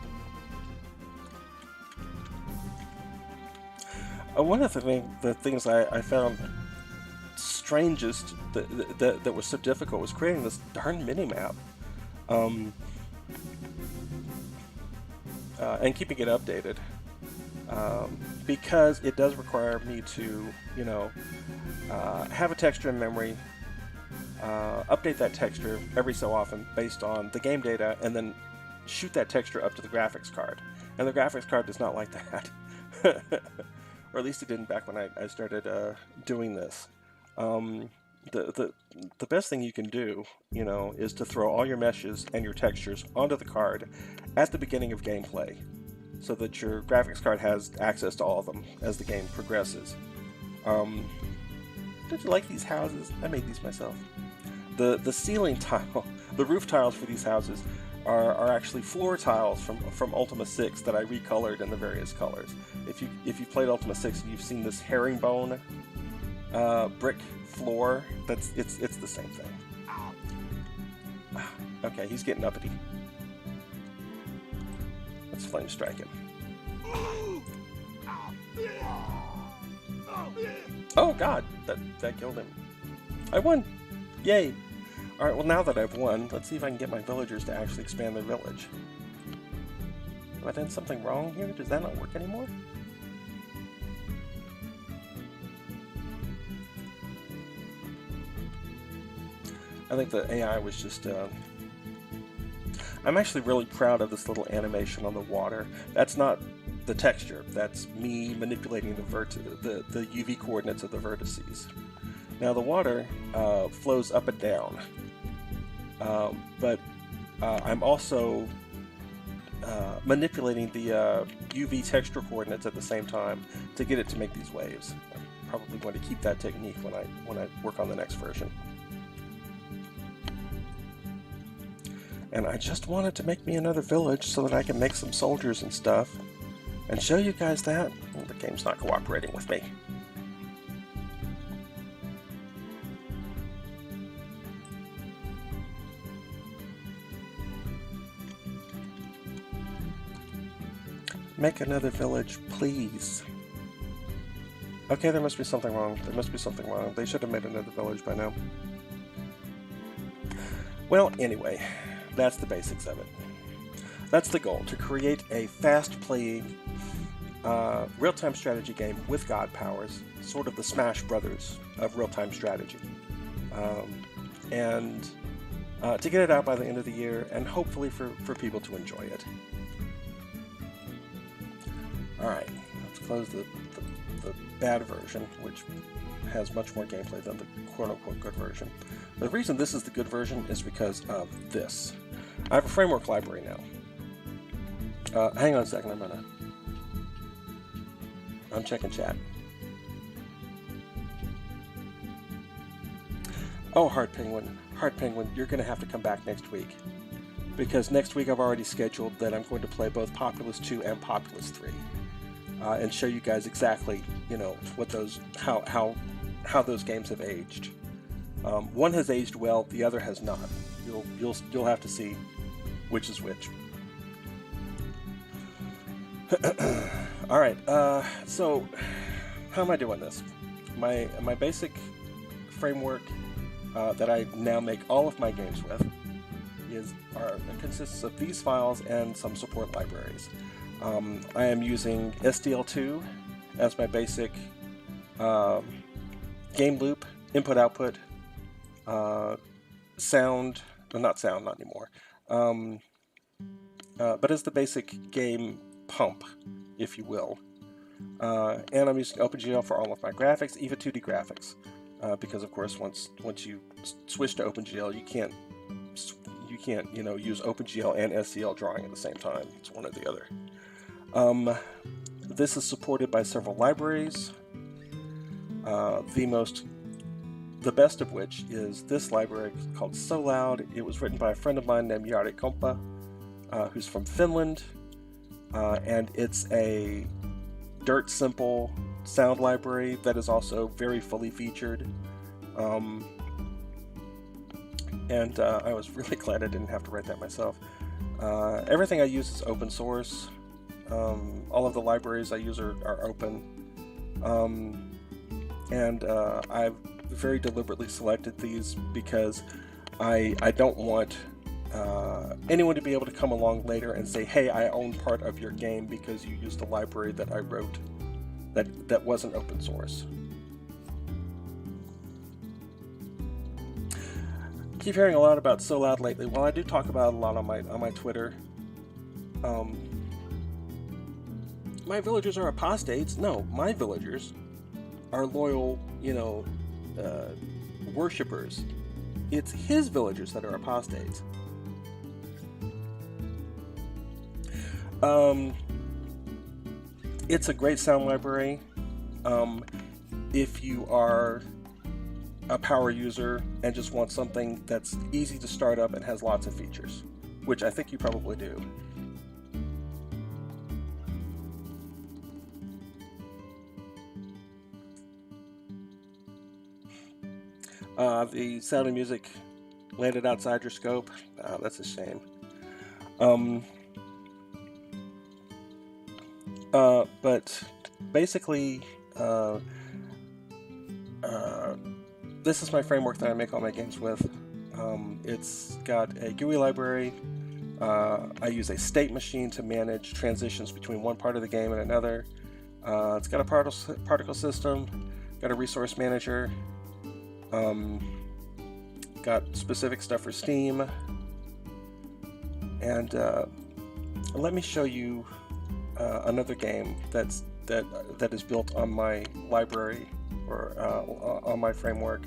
One of the things I found strangest that was so difficult was creating this darn mini-map. And keeping it updated. Because it does require me to, you know, have a texture in memory, update that texture every so often based on the game data, and then shoot that texture up to the graphics card. And the graphics card does not like that. Or at least it didn't back when I started doing this. The best thing you can do, you know, is to throw all your meshes and your textures onto the card at the beginning of gameplay, so that your graphics card has access to all of them as the game progresses. Did you like these houses? I made these myself. The ceiling tile, the roof tiles for these houses are actually floor tiles from Ultima VI that I recolored in the various colors. If you played Ultima VI and you've seen this herringbone brick floor, it's the same thing. Okay, he's getting uppity. Let's flame strike him. Oh god, that killed him. I won! Yay! Alright, well now that I've won, let's see if I can get my villagers to actually expand their village. Have I done something wrong here? Does that not work anymore? I think the AI was just... I'm actually really proud of this little animation on the water. That's not the texture. That's me manipulating the UV coordinates of the vertices. Now the water flows up and down, but I'm also manipulating the UV texture coordinates at the same time to get it to make these waves. I'm probably going to keep that technique when I work on the next version. And I just wanted to make me another village so that I can make some soldiers and stuff and show you guys that. Well, the game's not cooperating with me. Make another village, please. Okay, there must be something wrong. There must be something wrong. They should have made another village by now. Well, anyway, that's the basics of it. That's the goal, to create a fast-playing, real-time strategy game with god powers, sort of the Smash Brothers of real-time strategy. And to get it out by the end of the year, and hopefully for people to enjoy it. Alright, let's close the bad version, which has much more gameplay than the quote-unquote good version. The reason this is the good version is because of this. I have a framework library now. Hang on a second, I'm checking chat. Oh, Heart Penguin, you're going to have to come back next week. Because next week I've already scheduled that I'm going to play both Populous 2 and Populous 3. And show you guys exactly, you know, what those, how those games have aged. One has aged well, the other has not. You'll have to see which is which. All right. So how am I doing this? My basic framework that I now make all of my games with consists of these files and some support libraries. I am using SDL2 as my basic game loop, input-output, sound, well, not sound, not anymore, but as the basic game pump, if you will. And I'm using OpenGL for all of my graphics, even 2D graphics, because of course once you switch to OpenGL, you can't use OpenGL and SCL drawing at the same time. It's one or the other. This is supported by several libraries. The best of which is this library called So Loud. It was written by a friend of mine named Jari Komppa, who's from Finland, and it's a dirt simple sound library that is also very fully featured. And I was really glad I didn't have to write that myself. Everything I use is open source. All of the libraries I use are open. And I've very deliberately selected these because I don't want anyone to be able to come along later and say, hey, I own part of your game because you used a library that I wrote that wasn't open source. I keep hearing a lot about So Loud lately. Well, I do talk about it a lot on my Twitter. My villagers are apostates. No, my villagers are loyal, worshippers. It's his villagers that are apostates. It's a great sound library. If you are a power user and just want something that's easy to start up and has lots of features, which I think you probably do. The sound and music landed outside your scope. That's a shame. But basically, this is my framework that I make all my games with. It's got a GUI library. I use a state machine to manage transitions between one part of the game and another. It's got a particle system, got a resource manager, got specific stuff for Steam, and let me show you another game that is built on my library or on my framework.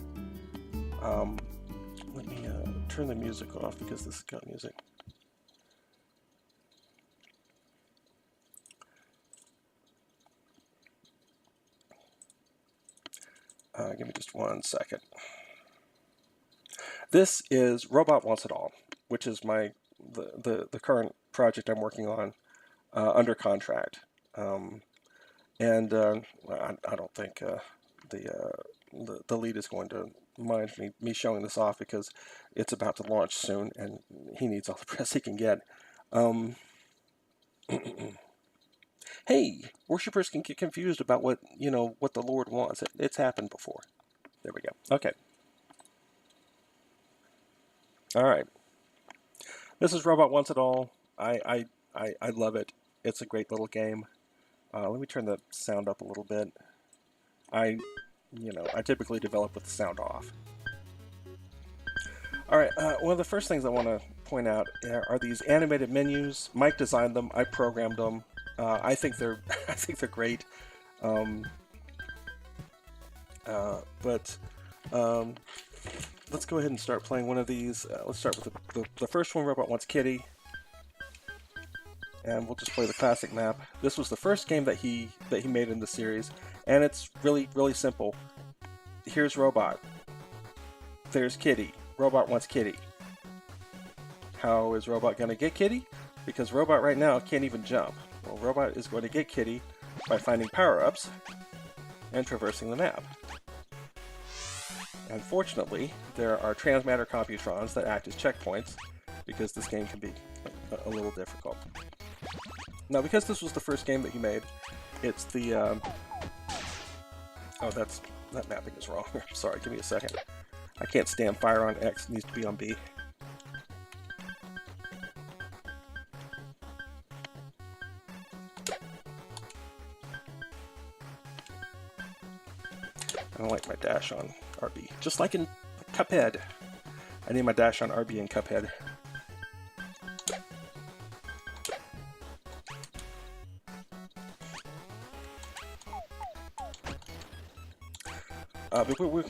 Let me turn the music off because this has got music. Give me just 1 second. This is Robot Wants It All, which is the current project I'm working on under contract. And I don't think the lead is going to mind me showing this off because it's about to launch soon, and he needs all the press he can get. Hey, worshippers can get confused about what the Lord wants. It's happened before. There we go. Okay. All right. This is Robot Wants It All. I love it. It's a great little game. Let me turn the sound up a little bit. I typically develop with the sound off. All right. One of the first things I want to point out are these animated menus. Mike designed them. I programmed them. I think they're great. But let's go ahead and start playing one of these. Let's start with the first one. Robot Wants Kitty. And we'll just play the classic map. This was the first game that he made in the series, and it's really, really simple. Here's Robot. There's Kitty. Robot wants Kitty. How is Robot gonna get Kitty? Because Robot right now can't even jump. Well, Robot is going to get Kitty by finding power-ups and traversing the map. Unfortunately, there are transmatter computrons that act as checkpoints because this game can be a little difficult. Now, because this was the first game that he made, it's the... Oh, that mapping is wrong. Sorry, give me a second. I can't stand fire on X, it needs to be on B. my dash on RB. Just like in Cuphead. I need my dash on RB in Cuphead.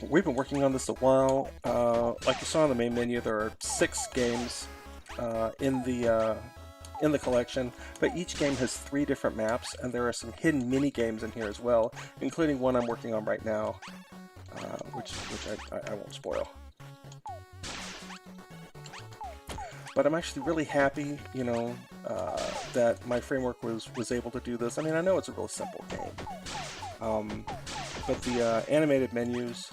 We've been working on this a while. Like you saw in the main menu, there are 6 games in the collection, but each game has 3 different maps, and there are some hidden mini games in here as well, including one I'm working on right now, which I won't spoil. But I'm actually really happy, you know, that my framework was able to do this. I mean, I know it's a real simple game. But the animated menus,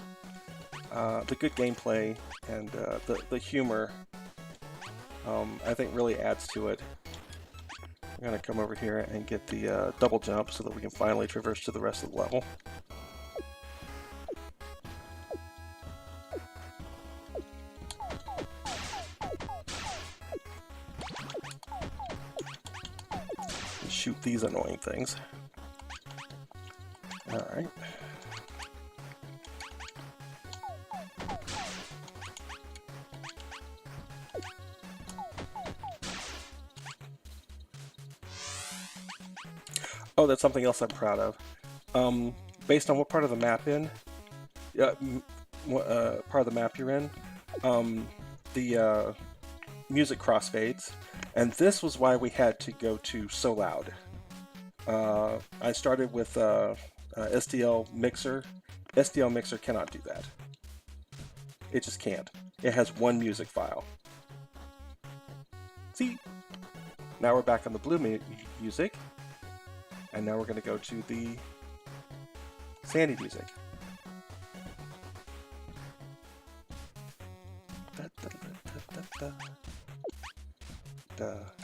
the good gameplay, and the humor, I think really adds to it. I'm going to come over here and get the double jump so that we can finally traverse to the rest of the level. And shoot these annoying things. Alright. Oh, that's something else I'm proud of. Based on what part of the map you're in, the music crossfades, and this was why we had to go to So Loud. I started with STL Mixer. STL Mixer cannot do that. It just can't. It has one music file. See? Now we're back on the blue music. And now we're going to go to the Sandy music.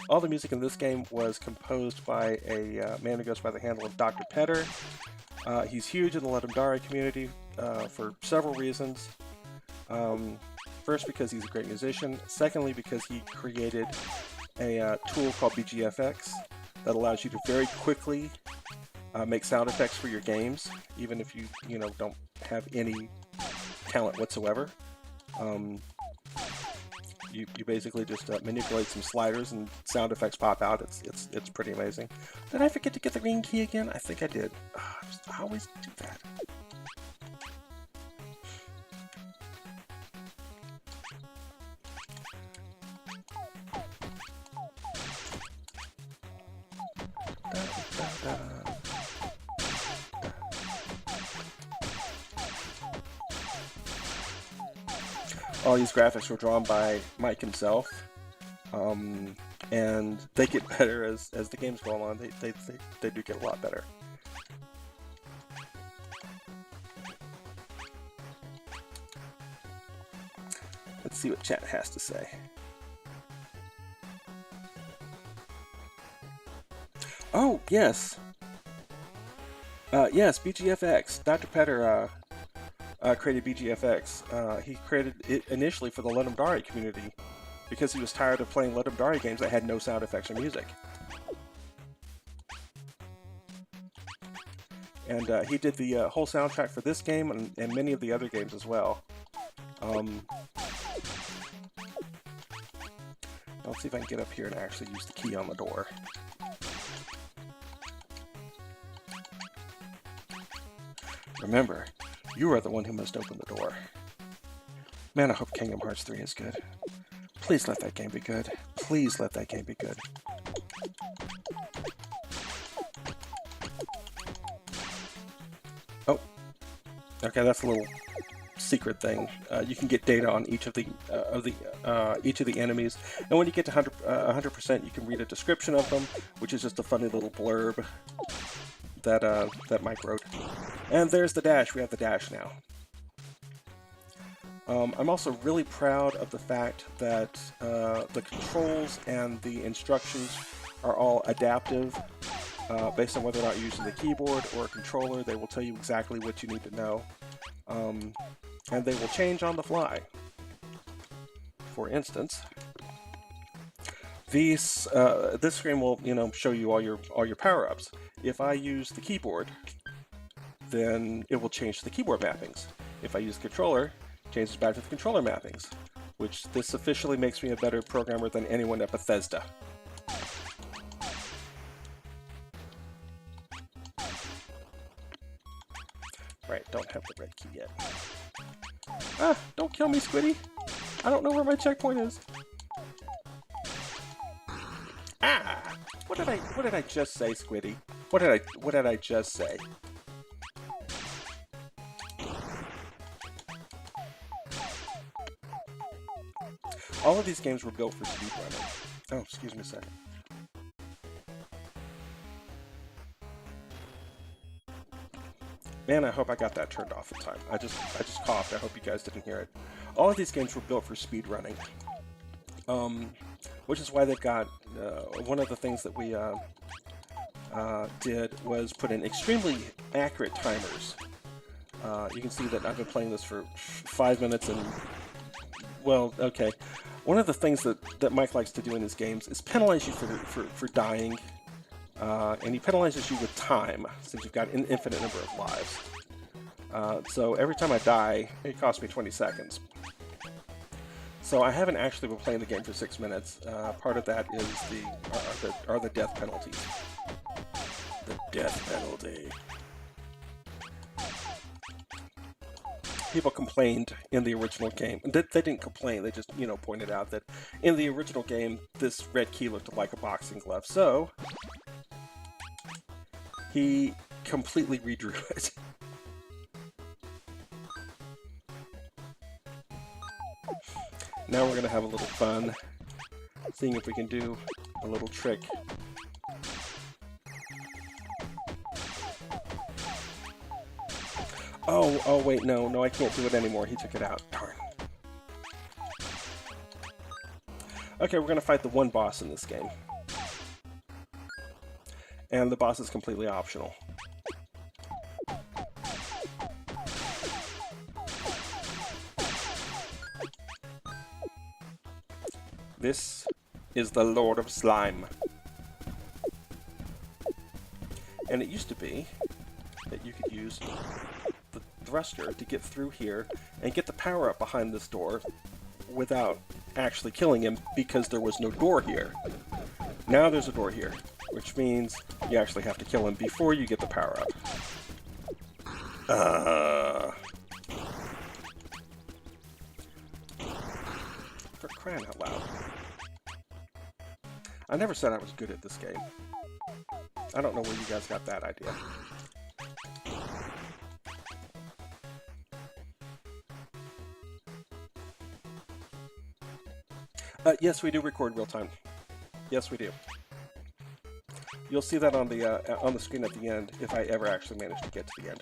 All the music in this game was composed by a man who goes by the handle of Dr. Petter. He's huge in the Legendary community for several reasons. First, because he's a great musician. Secondly, because he created a tool called BGFX that allows you to very quickly make sound effects for your games, even if you don't have any talent whatsoever. You basically just manipulate some sliders and sound effects pop out. It's pretty amazing. Did I forget to get the green key again? I think I did. I always do that. All these graphics were drawn by Mike himself, and they get better as the games go on. They do get a lot better. Let's see what chat has to say. Oh, yes. Yes, BGFX. Dr. Petter created BGFX. He created it initially for the Legendary community because he was tired of playing Legendary games that had no sound effects or music. And he did the whole soundtrack for this game and many of the other games as well. Let's see if I can get up here and actually use the key on the door. Remember, you are the one who must open the door. Man, I hope Kingdom Hearts 3 is good. Please let that game be good. Please let that game be good. Oh. Okay, that's a little secret thing. You can get data on each of the enemies, and when you get to 100%, you can read a description of them, which is just a funny little blurb that Mike wrote. And there's the dash. We have the dash now. I'm also really proud of the fact that the controls and the instructions are all adaptive. Based on whether or not you're using the keyboard or a controller, they will tell you exactly what you need to know. And they will change on the fly. For instance, this screen will, show you all your power-ups. If I use the keyboard, then it will change the keyboard mappings. If I use the controller, it changes back to the controller mappings, which this officially makes me a better programmer than anyone at Bethesda. Right, don't have the red key yet. Ah, don't kill me, Squiddy! I don't know where my checkpoint is. Ah! What did I just say, Squiddy? What did I just say? All of these games were built for speedrunning. Oh, excuse me a second. Man, I hope I got that turned off in time. I just coughed. I hope you guys didn't hear it. All of these games were built for speedrunning. Which is why they've got one of the things that we did was put in extremely accurate timers. You can see that I've been playing this for 5 minutes and, well, okay. One of the things that Mike likes to do in his games is penalize you for dying. And he penalizes you with time, since you've got an infinite number of lives. So every time I die, it costs me 20 seconds. So I haven't actually been playing the game for 6 minutes. Part of that is the death penalties. The death penalty. People complained in the original game. They didn't complain, they just, pointed out that in the original game, this red key looked like a boxing glove. So he completely redrew it. Now we're going to have a little fun, seeing if we can do a little trick. Oh wait, no, I can't do it anymore. He took it out. Darn. Okay, we're going to fight the one boss in this game. And the boss is completely optional. This is the Lord of Slime. And it used to be that you could use the thruster to get through here and get the power up behind this door without actually killing him because there was no door here. Now there's a door here, which means you actually have to kill him before you get the power up. For crying out loud. I never said I was good at this game. I don't know where you guys got that idea. Yes, we do record real time. Yes, we do. You'll see that on the screen at the end if I ever actually manage to get to the end.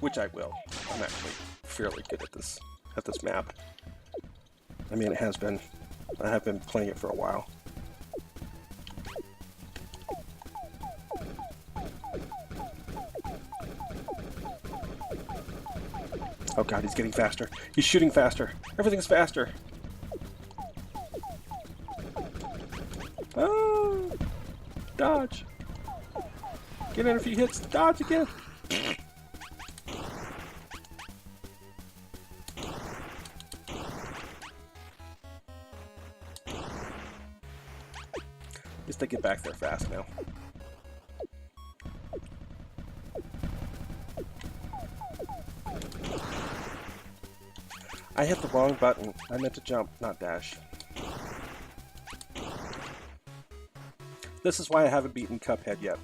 Which I will. I'm actually fairly good at this map. I mean, it has been. I have been playing it for a while. Oh god, he's getting faster. He's shooting faster. Everything's faster. Oh! Dodge. Get in a few hits. Dodge again. At least I get back there fast now. I hit the wrong button. I meant to jump, not dash. This is why I haven't beaten Cuphead yet.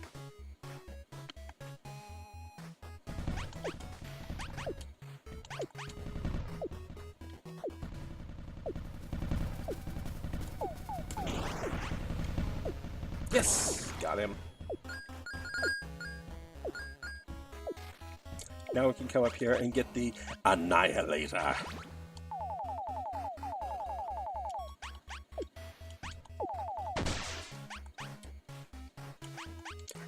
Yes! Got him. Now we can come up here and get the Annihilator.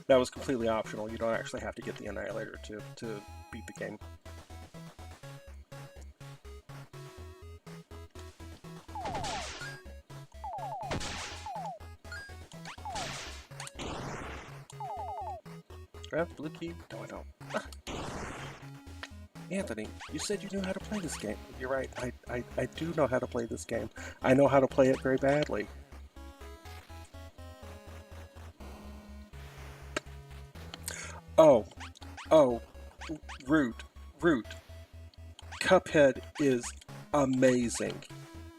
That was completely optional. You don't actually have to get the Annihilator to beat the game. Do I have blue key? No, I don't. Ah. Anthony, you said you knew how to play this game. You're right. I do know how to play this game. I know how to play it very badly. Oh, Root. Cuphead is amazing.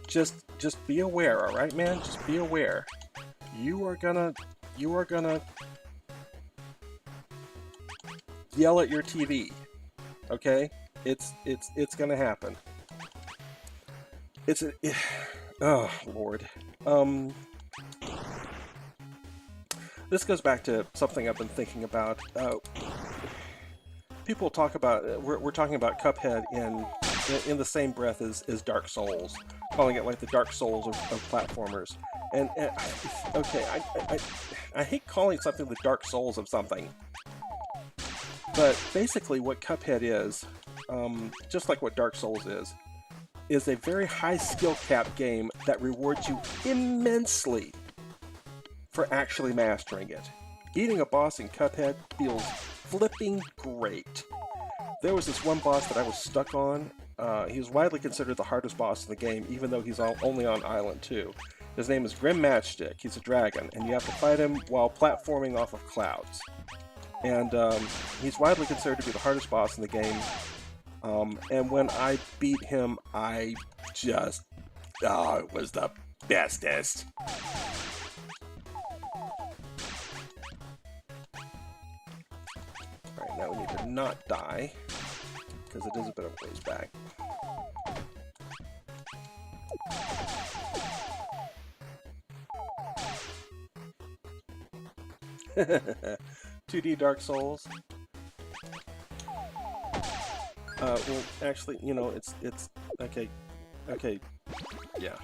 Just be aware, all right, man? Just be aware. You are gonna yell at your TV. Okay? It's gonna happen. Oh, Lord. This goes back to something I've been thinking about. People talk about, we're talking about Cuphead in the same breath as Dark Souls, calling it like the Dark Souls of platformers. And okay, I hate calling something the Dark Souls of something, but basically what Cuphead is, just like what Dark Souls is a very high skill cap game that rewards you immensely for actually mastering it. Beating a boss in Cuphead feels flipping great. There was this one boss that I was stuck on. He was widely considered the hardest boss in the game, even though he's only on Island 2. His name is Grim Matchstick. He's a dragon, and you have to fight him while platforming off of clouds. And he's widely considered to be the hardest boss in the game. And when I beat him, I just... oh, it was the bestest. Alright, now we need to not die, because it is a bit of a ways back. $2D Dark Souls. Well, actually, you know, it's okay, yeah.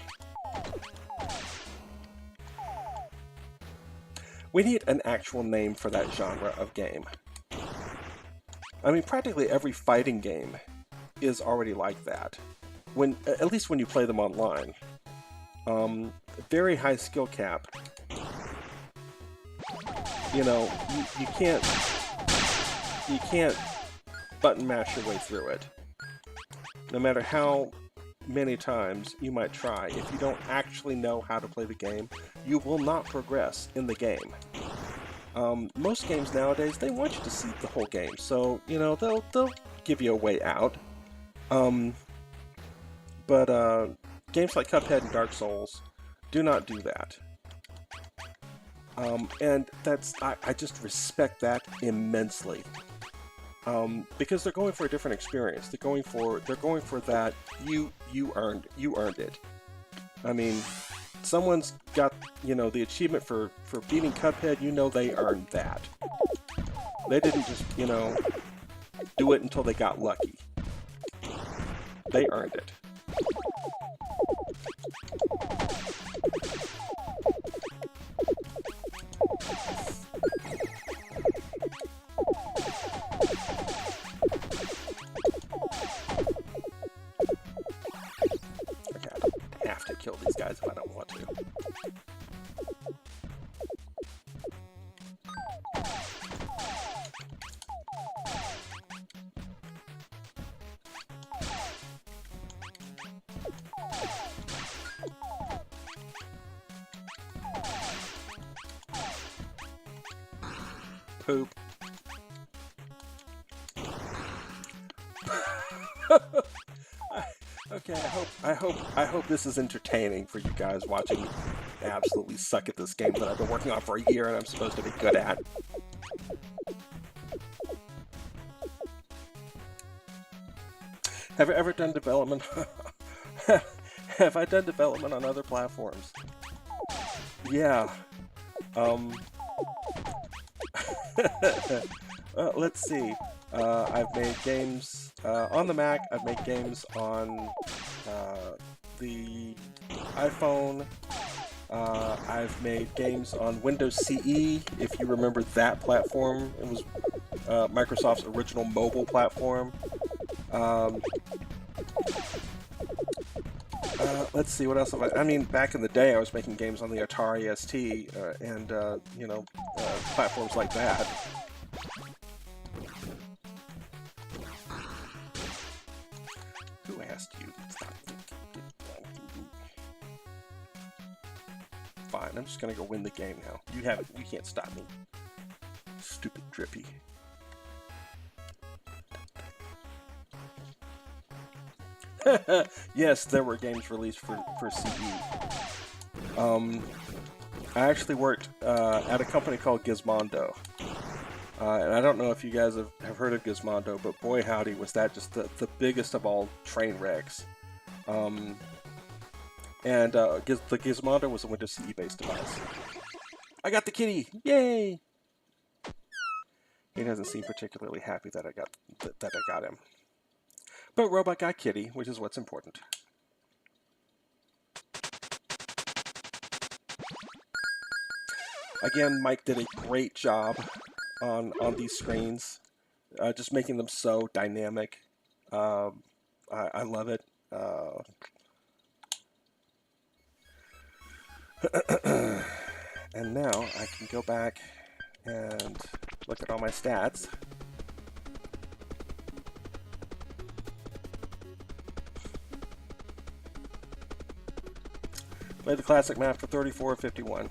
We need an actual name for that genre of game. I mean, practically every fighting game is already like that. At least when you play them online. Very high skill cap. You know, you can't button mash your way through it. No matter how many times you might try, if you don't actually know how to play the game, you will not progress in the game. Most games nowadays, they want you to see the whole game, so, you know, they'll give you a way out. But games like Cuphead and Dark Souls do not do that. And I just respect that immensely. Because they're going for a different experience. They're going for that you earned it. I mean, someone's got, you know, the achievement for beating Cuphead, you know they earned that. They didn't just, you know, do it until they got lucky. They earned it. Kill these guys if I don't want to. Poop. Okay, I hope this is entertaining for you guys watching me absolutely suck at this game that I've been working on for a year and I'm supposed to be good at. Have I ever done development? Have I done development on other platforms? Yeah. Let's see. I've made games on the Mac. I've made games on the iPhone. I've made games on Windows CE, if you remember that platform. It was Microsoft's original mobile platform. Let's see, what else have I mean, back in the day I was making games on the Atari ST and, you know, platforms like that. past you. Fine, I'm just gonna go win the game now. You can't stop me. Stupid Drippy. Yes, there were games released for CE. I actually worked at a company called Gizmondo. And I don't know if you guys have heard of Gizmondo, but boy howdy was that just the biggest of all train wrecks. The Gizmondo was a Windows CE based device. I got the kitty! Yay! He doesn't seem particularly happy that I got him. But Robot got kitty, which is what's important. Again, Mike did a great job on these screens, just making them so dynamic. I love it. And now I can go back and look at all my stats. Play the classic map for 34 of 51.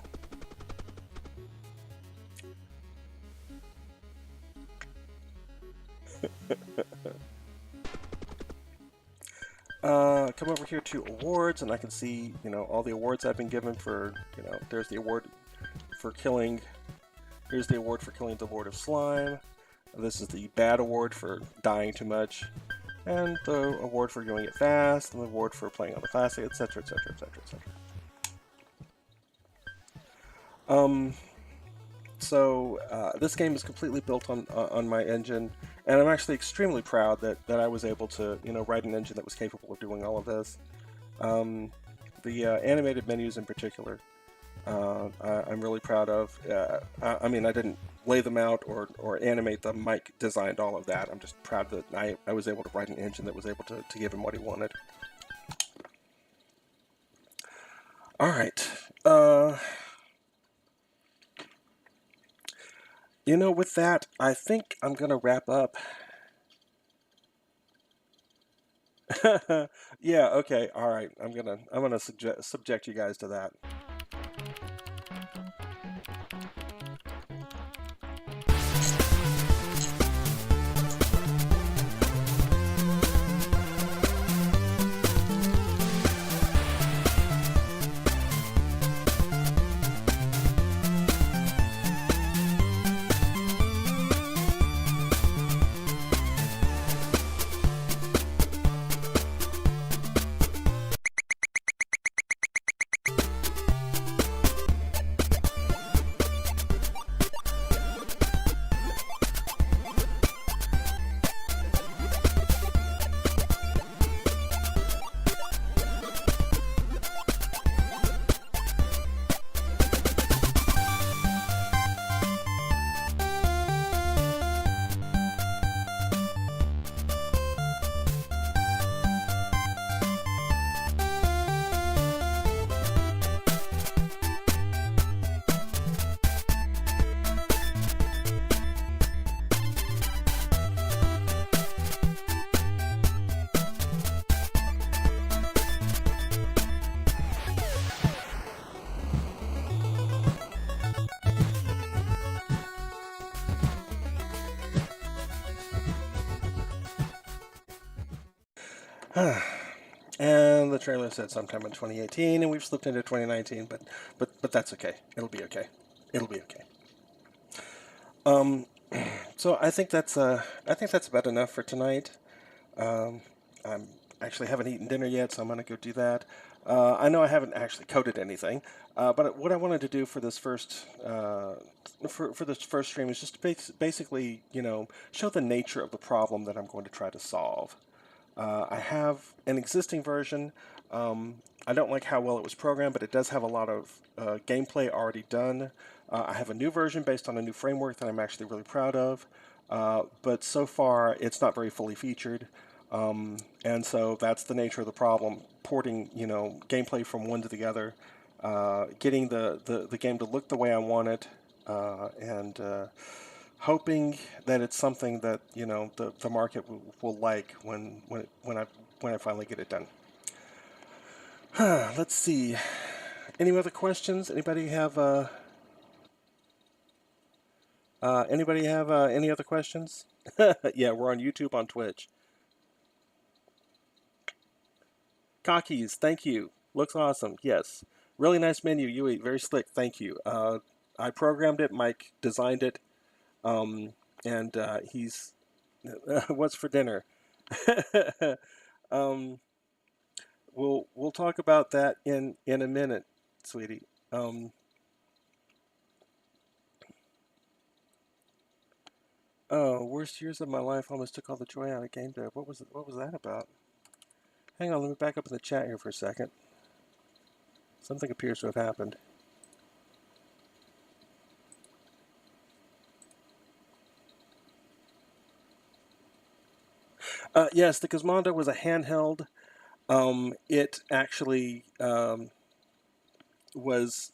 Come over here to awards, and I can see, all the awards I've been given for, there's the award for killing. Here's the award for killing the Lord of Slime. This is the bad award for dying too much, and the award for doing it fast, and the award for playing on the classic, etc., etc., etc., etc. This game is completely built on my engine, and I'm actually extremely proud that I was able to, write an engine that was capable of doing all of this. The animated menus in particular, I'm really proud of. I mean, I didn't lay them out or animate them. Mike designed all of that. I'm just proud that I was able to write an engine that was able to give him what he wanted. All right. With that, I think I'm gonna wrap up. Yeah, okay, all right. I'm gonna subject you guys to that. And the trailer said sometime in 2018, and we've slipped into 2019, but that's okay. It'll be okay. It'll be okay. So I think that's about enough for tonight. I'm actually haven't eaten dinner yet, so I'm gonna go do that. I know I haven't actually coded anything, but what I wanted to do for this first for this first stream is just to basically, show the nature of the problem that I'm going to try to solve. I have an existing version. I don't like how well it was programmed, but it does have a lot of gameplay already done. I have a new version based on a new framework that I'm actually really proud of, but so far it's not very fully featured. And so that's the nature of the problem, porting, gameplay from one to the other, getting the game to look the way I want it, and hoping that it's something that the market will like when when I finally get it done. Let's see. Any other questions? Anybody have any other questions? Yeah, we're on YouTube, on Twitch. Cockies, thank you. Looks awesome. Yes. Really nice menu, Yui. Very slick. Thank you. I programmed it. Mike designed it. And he's what's for dinner? um, we'll talk about that in a minute, sweetie. Oh, worst years of my life almost took all the joy out of game dev. What was it? What was that about? Hang on, let me back up in the chat here for a second. Something appears to have happened. Yes, the Gizmondo was a handheld. It actually was.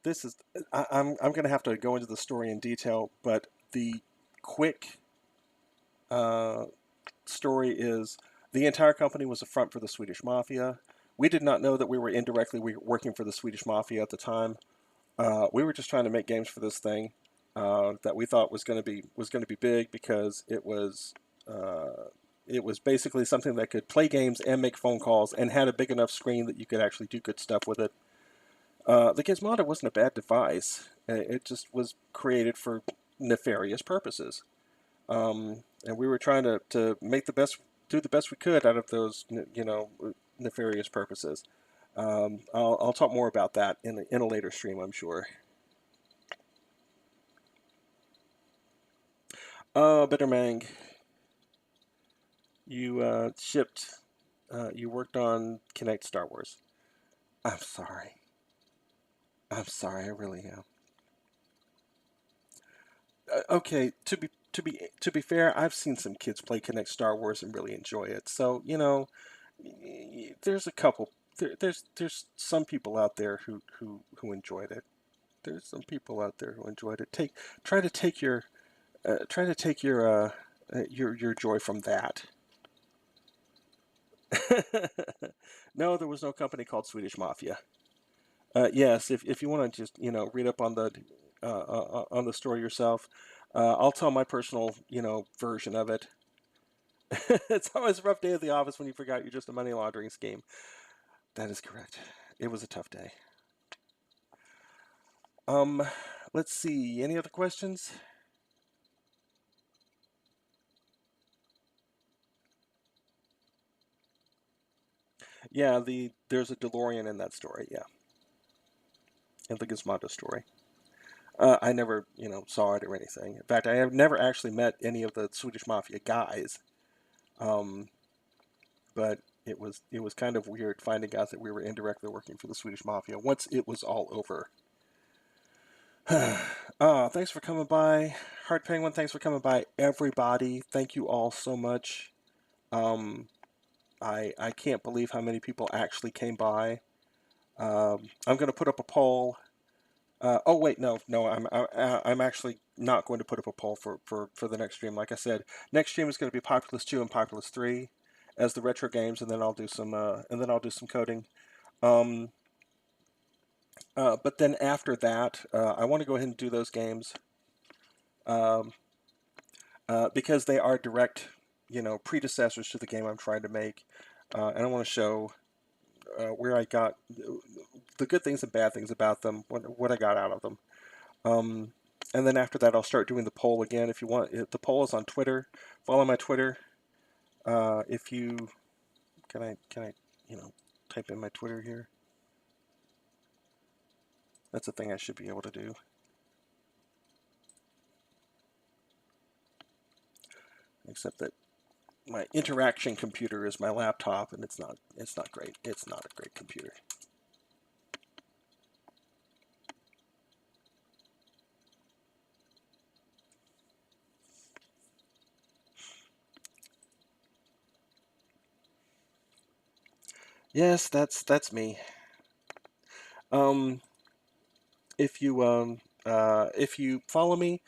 This is. I'm going to have to go into the story in detail, but the quick story is the entire company was a front for the Swedish Mafia. We did not know that we were indirectly working for the Swedish Mafia at the time. We were just trying to make games for this thing that we thought was going to be big because it was basically something that could play games and make phone calls and had a big enough screen that you could actually do good stuff with it. The Gizmodo wasn't a bad device. It just was created for nefarious purposes. And we were trying to make do the best we could out of those, nefarious purposes. I'll talk more about that in a later stream, I'm sure. Bittermang, you you worked on Kinect Star Wars. I'm sorry. I really am. Okay, to be fair, I've seen some kids play Kinect Star Wars and really enjoy it. So there's a couple. There's some people out there who enjoyed it. There's some people out there who enjoyed it. Try to take your your joy from that. No, there was no company called Swedish Mafia. Yes, if you want to just read up on the story yourself, I'll tell my personal version of it. It's always a rough day at the office when you forgot you're just a money laundering scheme. That is correct. It was a tough day. Let's see. Any other questions? Yeah, there's a DeLorean in that story. Yeah, in the Gizmodo story. I never, saw it or anything. In fact, I have never actually met any of the Swedish Mafia guys. But it was kind of weird finding out that we were indirectly working for the Swedish Mafia once it was all over. Thanks for coming by, Heart Penguin. Thanks for coming by, everybody. Thank you all so much. I can't believe how many people actually came by. I'm going to put up a poll. Oh wait, no, I'm actually not going to put up a poll for the next stream. Like I said, next stream is going to be Populous 2 and Populous 3 as the retro games, and then I'll do some coding. But then after that, I want to go ahead and do those games because they are direct, predecessors to the game I'm trying to make, and I want to show where I got the good things and bad things about them, what I got out of them. And then after that, I'll start doing the poll again. If you want, the poll is on Twitter. Follow my Twitter. If you can I type in my Twitter here. That's a thing I should be able to do. Except that my interaction computer is my laptop, and it's not great. It's not a great computer. Yes, that's me. If you follow me,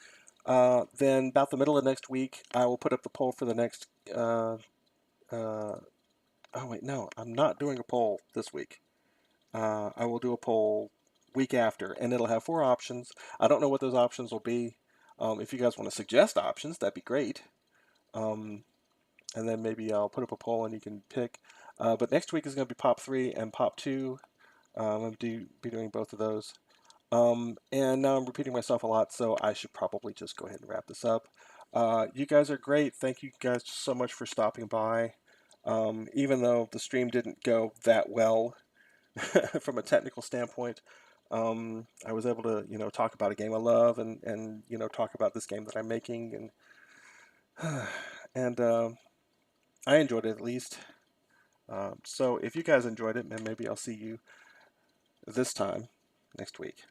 then about the middle of next week, I will put up the poll for the next Oh wait, no, I'm not doing a poll this week. I will do a poll week after, and it'll have 4 options. I don't know what those options will be. If you guys want to suggest options, that'd be great. Um, and then maybe I'll put up a poll and you can pick. But next week is going to be Pop 3 and Pop 2. I'm going to be doing both of those. And now I'm repeating myself a lot, so I should probably just go ahead and wrap this up. You guys are great. Thank you guys so much for stopping by. Even though the stream didn't go that well from a technical standpoint, I was able to, talk about a game I love and talk about this game that I'm making, and and I enjoyed it at least. So if you guys enjoyed it, then maybe I'll see you this time next week.